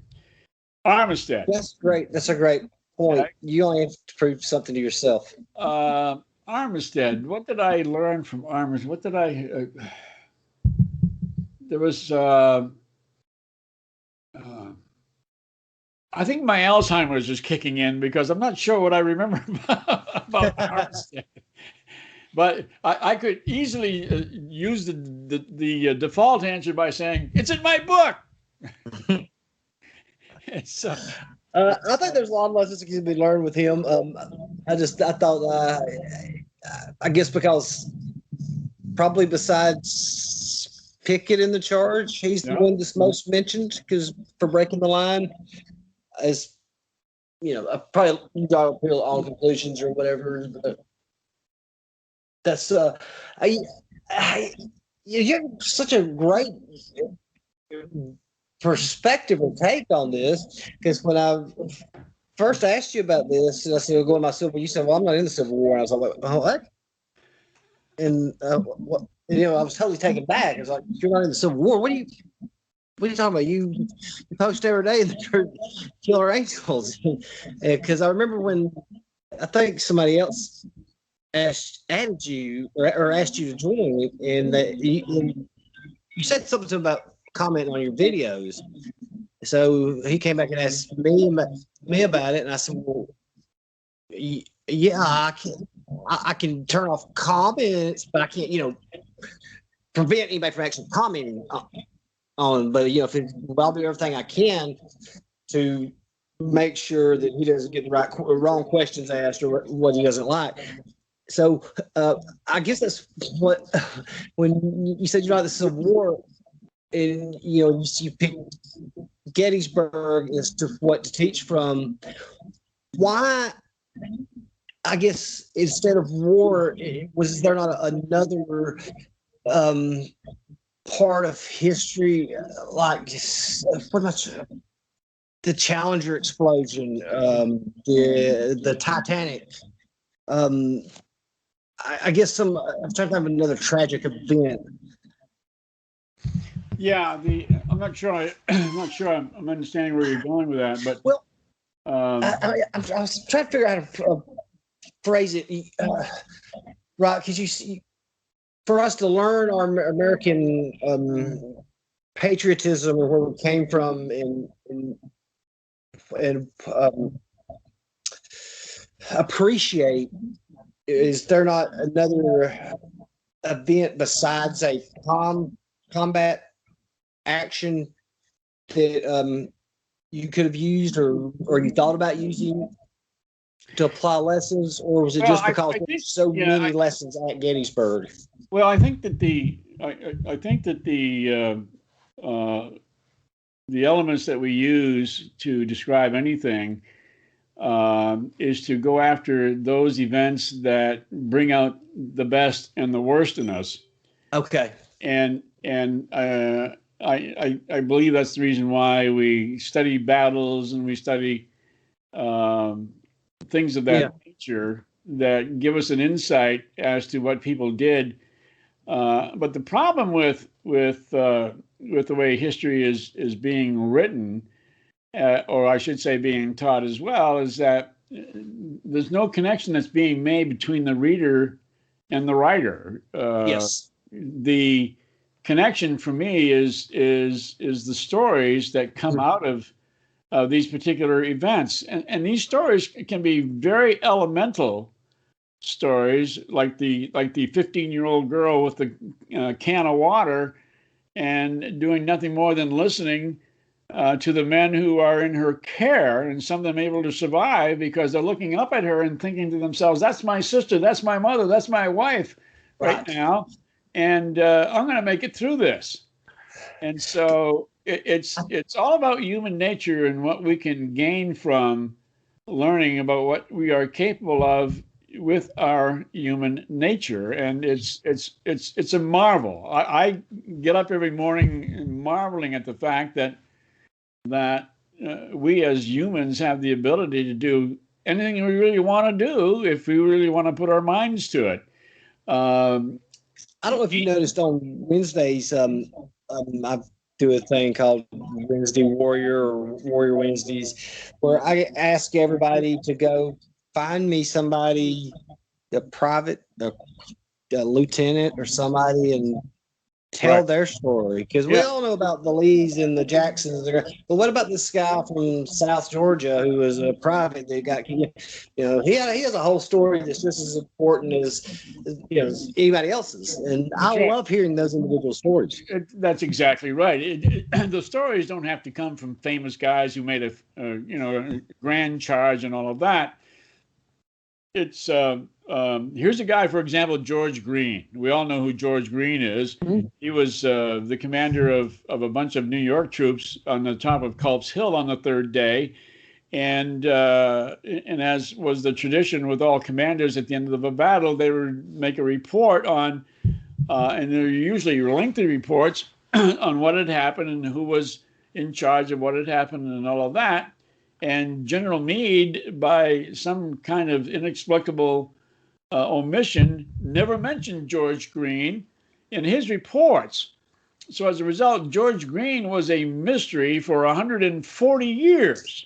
Armistead. That's great. That's a great point. Okay. You only have to prove something to yourself. Armistead. What did I learn from Armistead? What did I? There was. I think my Alzheimer's is kicking in because I'm not sure what I remember about Armistead. But I could easily use the default answer by saying it's in my book. So, I think there's a lot of lessons that can be learned with him. I thought, I guess because probably besides Pickett in the charge, he's the one that's most mentioned because for breaking the line. As probably draw all conclusions or whatever. But that's you have such a great perspective and take on this because when I first asked you about this, and I said, "We'll go in my Civil War." You said, "Well, I'm not in the Civil War." And I was like, "Oh, what?" And what? I was totally taken back. I was like, "You're not in the Civil War? What are you talking about? You post every day the Killer Angels." Because I remember when I think somebody else added you or asked you to join, and that you said something about commenting on your videos. So he came back and asked me about it, and I said, "Well, yeah, I can turn off comments, but I can't, prevent anybody from actually commenting on. But I'll do everything I can to make sure that he doesn't get the wrong questions asked or what he doesn't like." So I guess that's what when you said the Civil War, and you picked Gettysburg as to what to teach from. Why? I guess instead of war, was there not another part of history, like pretty much the Challenger explosion, the Titanic? I guess I'm trying to have another tragic event. Yeah, I'm not sure. I'm understanding where you're going with that, but well, I was trying to figure out how to phrase it right, because you see, for us to learn our American patriotism or where we came from, and appreciate is there not another event besides a combat action that you could have used or you thought about using to apply lessons, or was it just because there's so many lessons at Gettysburg? Well, I think that I think that the elements that we use to describe anything is to go after those events that bring out the best and the worst in us. Okay. And I believe that's the reason why we study battles and we study things of that nature that give us an insight as to what people did. But the problem with the way history is being written, or I should say being taught as well, is that there's no connection that's being made between the reader and the writer. Yes. The connection for me is the stories that come out of these particular events, and these stories can be very elemental stories, like the 15-year-old girl with the can of water and doing nothing more than listening to the men who are in her care, and some of them able to survive because they're looking up at her and thinking to themselves, "That's my sister, that's my mother, that's my wife right now, and I'm going to make it through this." And so it's all about human nature and what we can gain from learning about what we are capable of with our human nature, and it's a marvel. I get up every morning marveling at the fact that we as humans have the ability to do anything we really want to do if we really want to put our minds to it. I don't know if you noticed on Wednesdays, I do a thing called Wednesday Warrior or Warrior Wednesdays, where I ask everybody to go find me somebody, a private, a lieutenant or somebody, and tell their story, because we all know about the Lees and the Jacksons. But what about this guy from South Georgia who was a private that got, he has a whole story that's just as important as anybody else's, and I love hearing those individual stories. That's exactly right. The stories don't have to come from famous guys who made a grand charge and all of that. It's here's a guy, for example, George Greene. We all know who George Greene is. Mm-hmm. He was the commander of a bunch of New York troops on the top of Culp's Hill on the third day. And as was the tradition with all commanders at the end of a battle, they would make a report on, and they're usually lengthy reports on what had happened and who was in charge of what had happened and all of that. And General Meade, by some kind of inexplicable omission, never mentioned George Greene in his reports. So as a result, George Greene was a mystery for 140 years.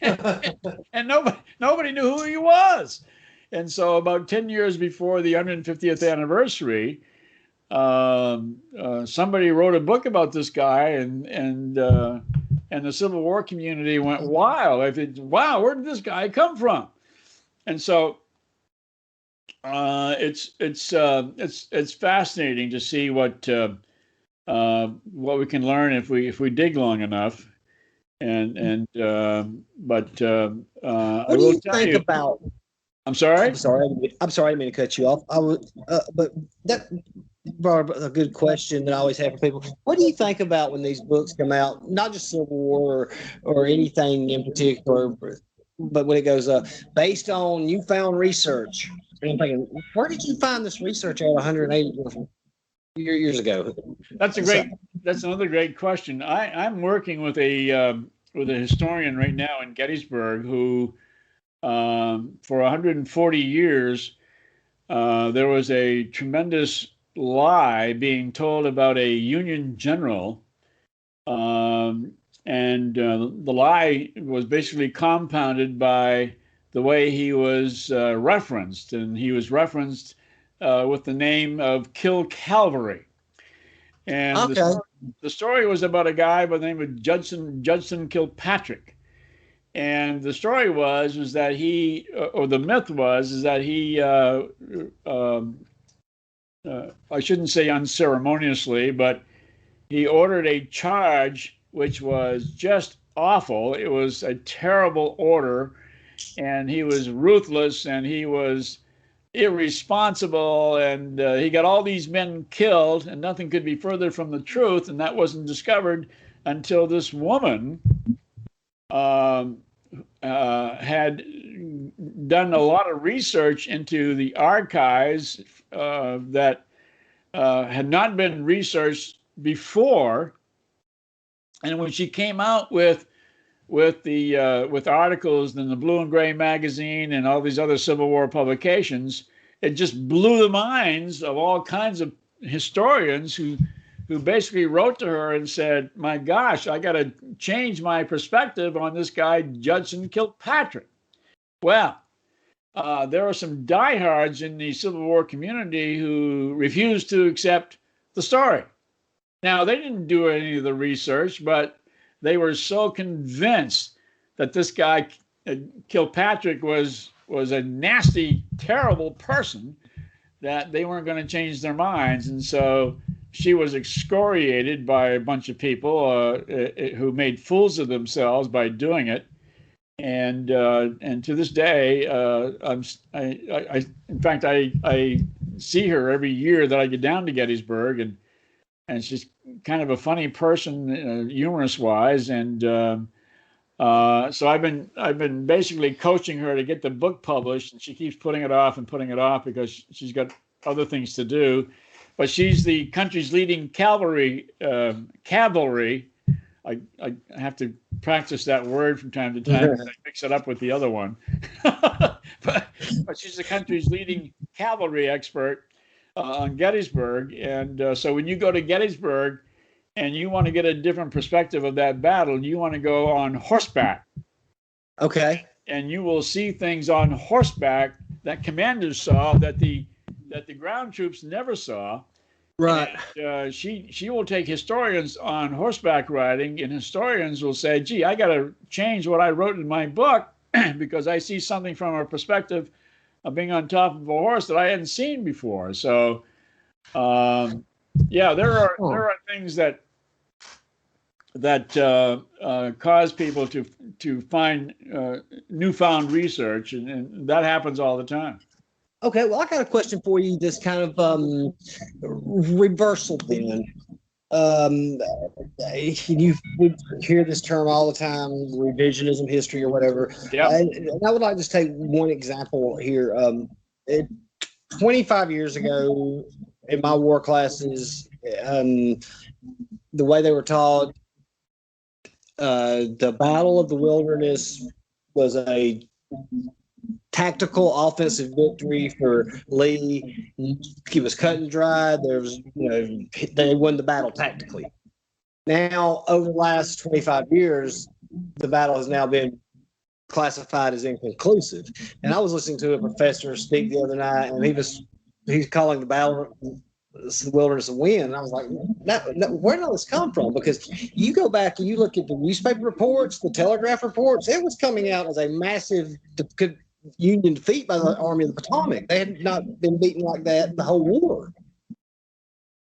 And nobody knew who he was. And so about 10 years before the 150th anniversary, somebody wrote a book about this guy, and the Civil War community went wild. I think, wow, where did this guy come from? And so it's fascinating to see what we can learn if we dig long enough. What I will tell think you about. I'm sorry. I'm sorry. I didn't mean to cut you off. But that brought up a good question that I always have for people. What do you think about when these books come out? Not just Civil War or anything in particular, but when it goes based on you found research. And I'm thinking, where did you find this research at 180 years ago? That's another great question. I'm working with a historian right now in Gettysburg who, for 140 years, there was a tremendous lie being told about a Union general, and the lie was basically compounded by the way he was referenced, and he was referenced with the name of Kill Calvary. And the story was about a guy by the name of Judson Kilpatrick. And the story was that he, or the myth was, is that he, I shouldn't say unceremoniously, but he ordered a charge which was just awful. It was a terrible order, and he was ruthless, and he was irresponsible, and he got all these men killed, and nothing could be further from the truth. And that wasn't discovered until this woman had done a lot of research into the archives that had not been researched before. And when she came out with articles in the Blue and Gray magazine and all these other Civil War publications, it just blew the minds of all kinds of historians who basically wrote to her and said, "My gosh, I got to change my perspective on this guy Judson Kilpatrick." Well, there are some diehards in the Civil War community who refused to accept the story. Now, they didn't do any of the research, but they were so convinced that this guy Kilpatrick was a nasty, terrible person that they weren't going to change their minds. And so she was excoriated by a bunch of people who made fools of themselves by doing it. And to this day, in fact, I see her every year that I get down to Gettysburg, and she's kind of a funny person, humorous wise. And so I've been basically coaching her to get the book published, and she keeps putting it off because she's got other things to do. But she's the country's leading cavalry. I have to practice that word from time to time. I mix it up with the other one. but she's the country's leading cavalry expert on Gettysburg. And so when you go to Gettysburg and you want to get a different perspective of that battle, you want to go on horseback. Okay. And you will see things on horseback that commanders saw that the ground troops never saw. Right. And, she will take historians on horseback riding, and historians will say, "Gee, I got to change what I wrote in my book because I see something from a perspective of being on top of a horse that I hadn't seen before." So, yeah, there are things that cause people to find newfound research, and that happens all the time. Okay, well, I got a question for you. This kind of reversal then. We hear this term all the time, revisionism history or whatever. Yeah. And I would like to just take one example here. 25 years ago, in my war classes, the way they were taught, the Battle of the Wilderness was a tactical offensive victory for Lee. He was cut and dried. They won the battle tactically. Now, over the last 25 years, the battle has now been classified as inconclusive. And I was listening to a professor speak the other night, and he's calling the battle the wilderness a win. And I was like, no, where did all this come from? Because you go back and you look at the newspaper reports, the telegraph reports, it was coming out as a massive Union defeat by the Army of the Potomac. They had not been beaten like that the whole war.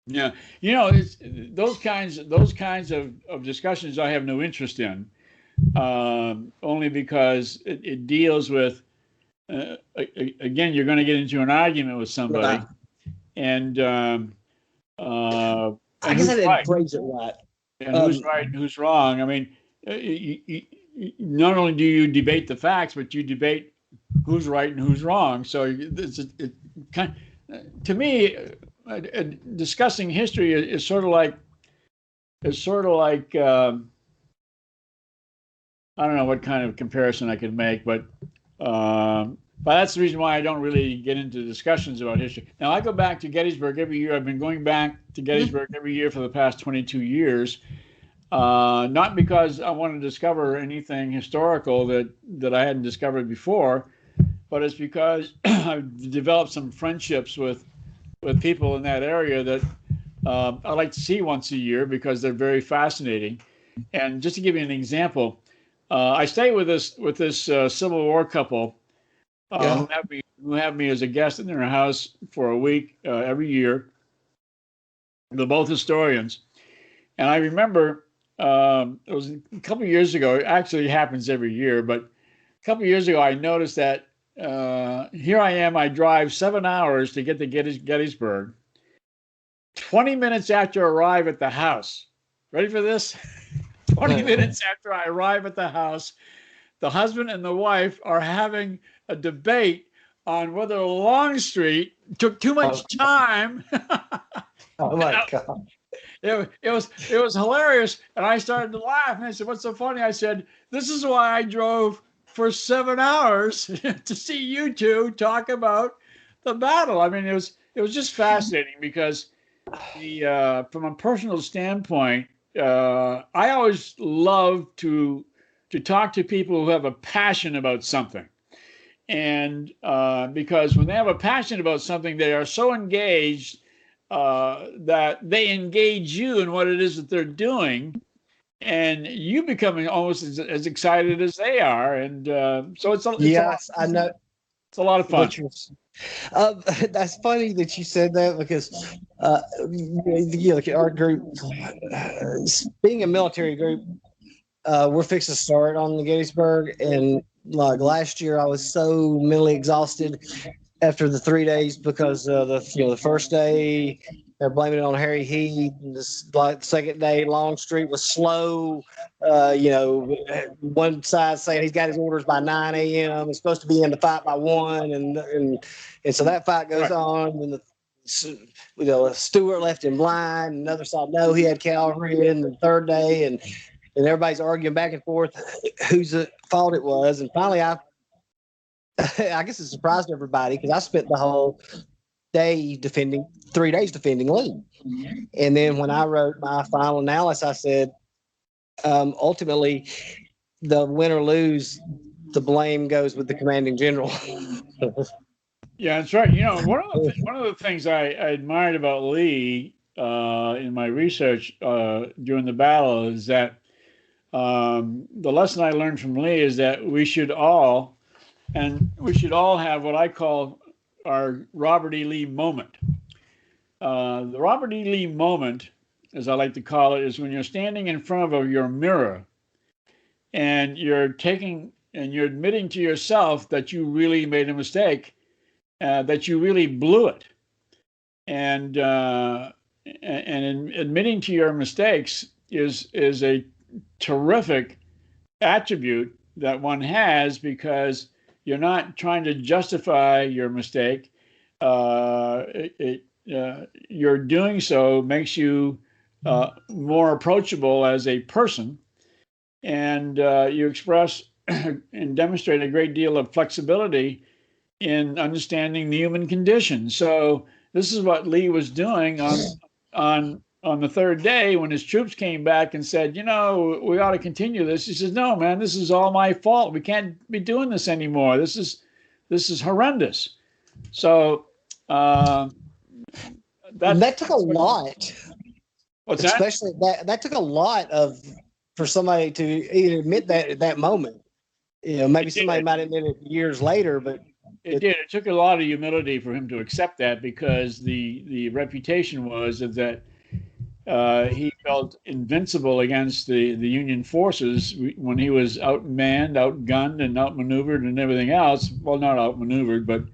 Yeah, it's those kinds of discussions I have no interest in, only because it deals with again, you're going to get into an argument with somebody, right. And I guess I didn't phrase it right. And who's right and who's wrong? I mean, not only do you debate the facts, but you debate who's right and who's wrong. So to me, discussing history is sort of like I don't know what kind of comparison I could make, but that's the reason why I don't really get into discussions about history. Now, I go back to Gettysburg every year. I've been going back to Gettysburg every year for the past 22 years. Not because I want to discover anything historical that I hadn't discovered before, but it's because I've developed some friendships with people in that area that I like to see once a year because they're very fascinating. And just to give you an example, I stay with this Civil War couple Yeah. who have me as a guest in their house for a week every year. They're both historians, and I remember it was a couple of years ago. It actually happens every year, but a couple of years ago, I noticed that here I am. I drive 7 hours to get to Gettysburg. 20 minutes after I arrive at the house, ready for this? 20 minutes after I arrive at the house, the husband and the wife are having a debate on whether Longstreet took too Oh, much time. oh my God. It was hilarious, and I started to laugh. And I said, "What's so funny?" I said, "This is why I drove for 7 hours to see you two talk about the battle." I mean, it was just fascinating because from a personal standpoint, I always love to talk to people who have a passion about something. And because when they have a passion about something, they are so engaged that they engage you in what it is that they're doing, and you becoming almost as excited as they are. And so Yes, I know it's a lot of fun. what you're. That's funny that you said that because look at our group, being a military group, we're fixing to start on the Gettysburg, and like last year, I was so mentally exhausted after the 3 days because the first day they're blaming it on Harry Heat, and this like the second day Longstreet was slow. One side saying he's got his orders by 9 a.m. He's supposed to be in the fight by 1, and so that fight goes on. And Stewart left him blind. Another side, no, he had cavalry in the third day, and everybody's arguing back and forth whose fault it was. And finally, I guess it surprised everybody because I spent the whole 3 days defending Lee. And then when I wrote my final analysis, I said, ultimately, the win or lose, the blame goes with the commanding general. Yeah, that's right. One of the things I admired about Lee in my research during the battle is that the lesson I learned from Lee is that we should all have what I call our Robert E. Lee moment. The Robert E. Lee moment, as I like to call it, is when you're standing in front of your mirror and you're admitting to yourself that you really made a mistake, that you really blew it, and admitting to your mistakes is a terrific attribute that one has because you're not trying to justify your mistake. Your doing so makes you more approachable as a person, and you express and demonstrate a great deal of flexibility in understanding the human condition. So this is what Lee was doing on the third day when his troops came back and said, we ought to continue this. He says, "No, man, this is all my fault. We can't be doing this anymore. This is horrendous." So that took a lot. What's that? Especially that took a lot for somebody to even admit that at that moment. Maybe somebody might admit it years later, but it did. It took a lot of humility for him to accept that because the reputation was that he felt invincible against the Union forces when he was outmanned, outgunned, and outmaneuvered and everything else. Well, not outmaneuvered, but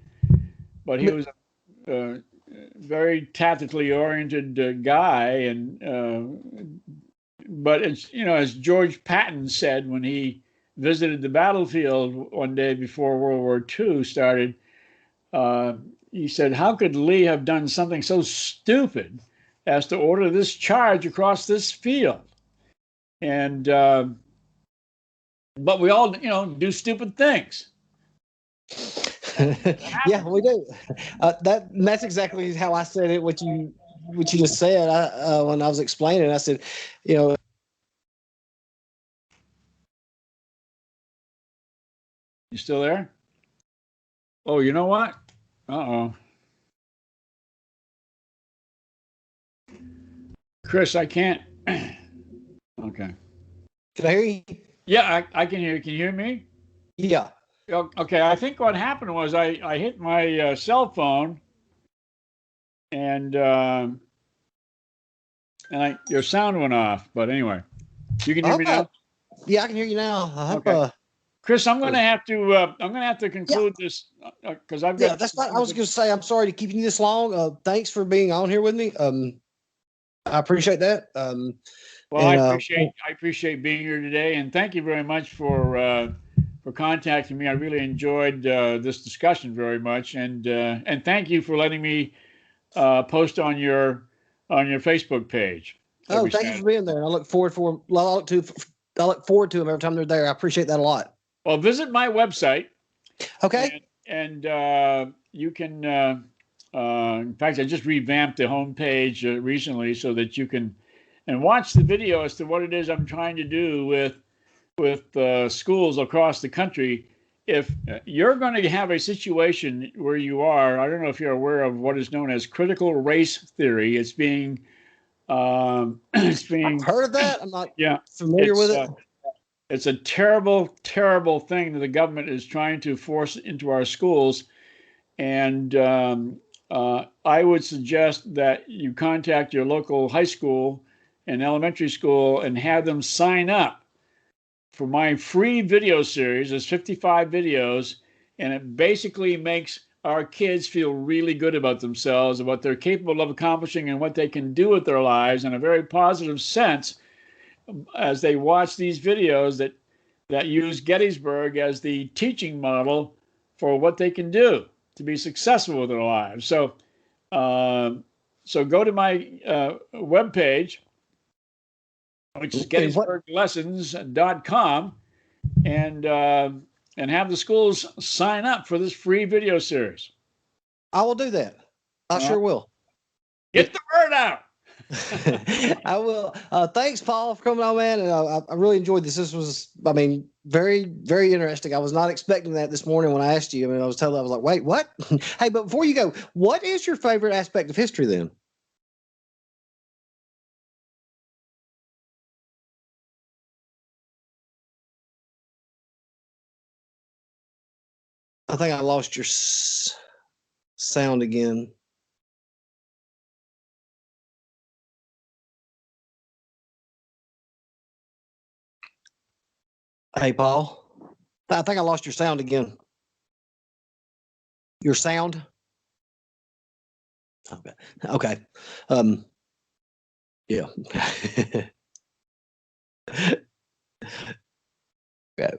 he was a very tactically oriented guy. And but it's as George Patton said when he visited the battlefield one day before World War II started. He said, "How could Lee have done something so stupid as to order this charge across this field?" And but we all, do stupid things. Yeah, we do. That's exactly how I said it. What you just said. When I was explaining, I said, You still there? Oh, you know what? Uh-oh. Chris, I can't. Okay. Can I hear you? Yeah, I can hear you. Can you hear me? Yeah. Okay, I think what happened was I hit my cell phone and your sound went off. But anyway, you can I hear hope me now. yeah, I can hear you now. I hope Okay, Chris, I'm gonna have to yeah. conclude this because I've Yeah, got that's some fine. I things. was going to say, I'm sorry to keep you this long. Thanks for being on here with me. I appreciate that. Well, And I appreciate being here today, and thank you very much for contacting me. I really enjoyed this discussion very much, and thank you for letting me post on your Facebook page oh, every thank you for Saturday. being there. I look forward I look forward to them every time they're there. I appreciate that a lot. Well, visit my website, Okay. and you can. In fact, I just revamped the homepage recently so that you can and watch the video as to what it is I'm trying to do with schools across the country. If you're going to have a situation where you are, I don't know if you're aware of what is known as critical race theory. It's being it's I've being heard of that. I'm not yeah, familiar with it's it. it's a terrible, terrible thing that the government is trying to force into our schools. And I would suggest that you contact your local high school and elementary school and have them sign up for my free video series. There's 55 videos, and it basically makes our kids feel really good about themselves, and what they're capable of accomplishing, and what they can do with their lives in a very positive sense as they watch these videos that use Gettysburg as the teaching model for what they can do to be successful with their lives. Uh, so go to my webpage, which is And what gettysburglessons.com, and and have the schools sign up for this free video series. I will do that. I All right? sure will. Get the word out. I will. Thanks, Paul, for coming on, man. And I really enjoyed this. This was, I mean, very, very interesting. I was not expecting that this morning when I asked you. I mean, I was like, wait, what? Hey, but before you go, what is your favorite aspect of history then? I think I lost your sound again. Hey, Paul. I think I lost your sound again. Your sound? Okay. Okay. Yeah. Yeah.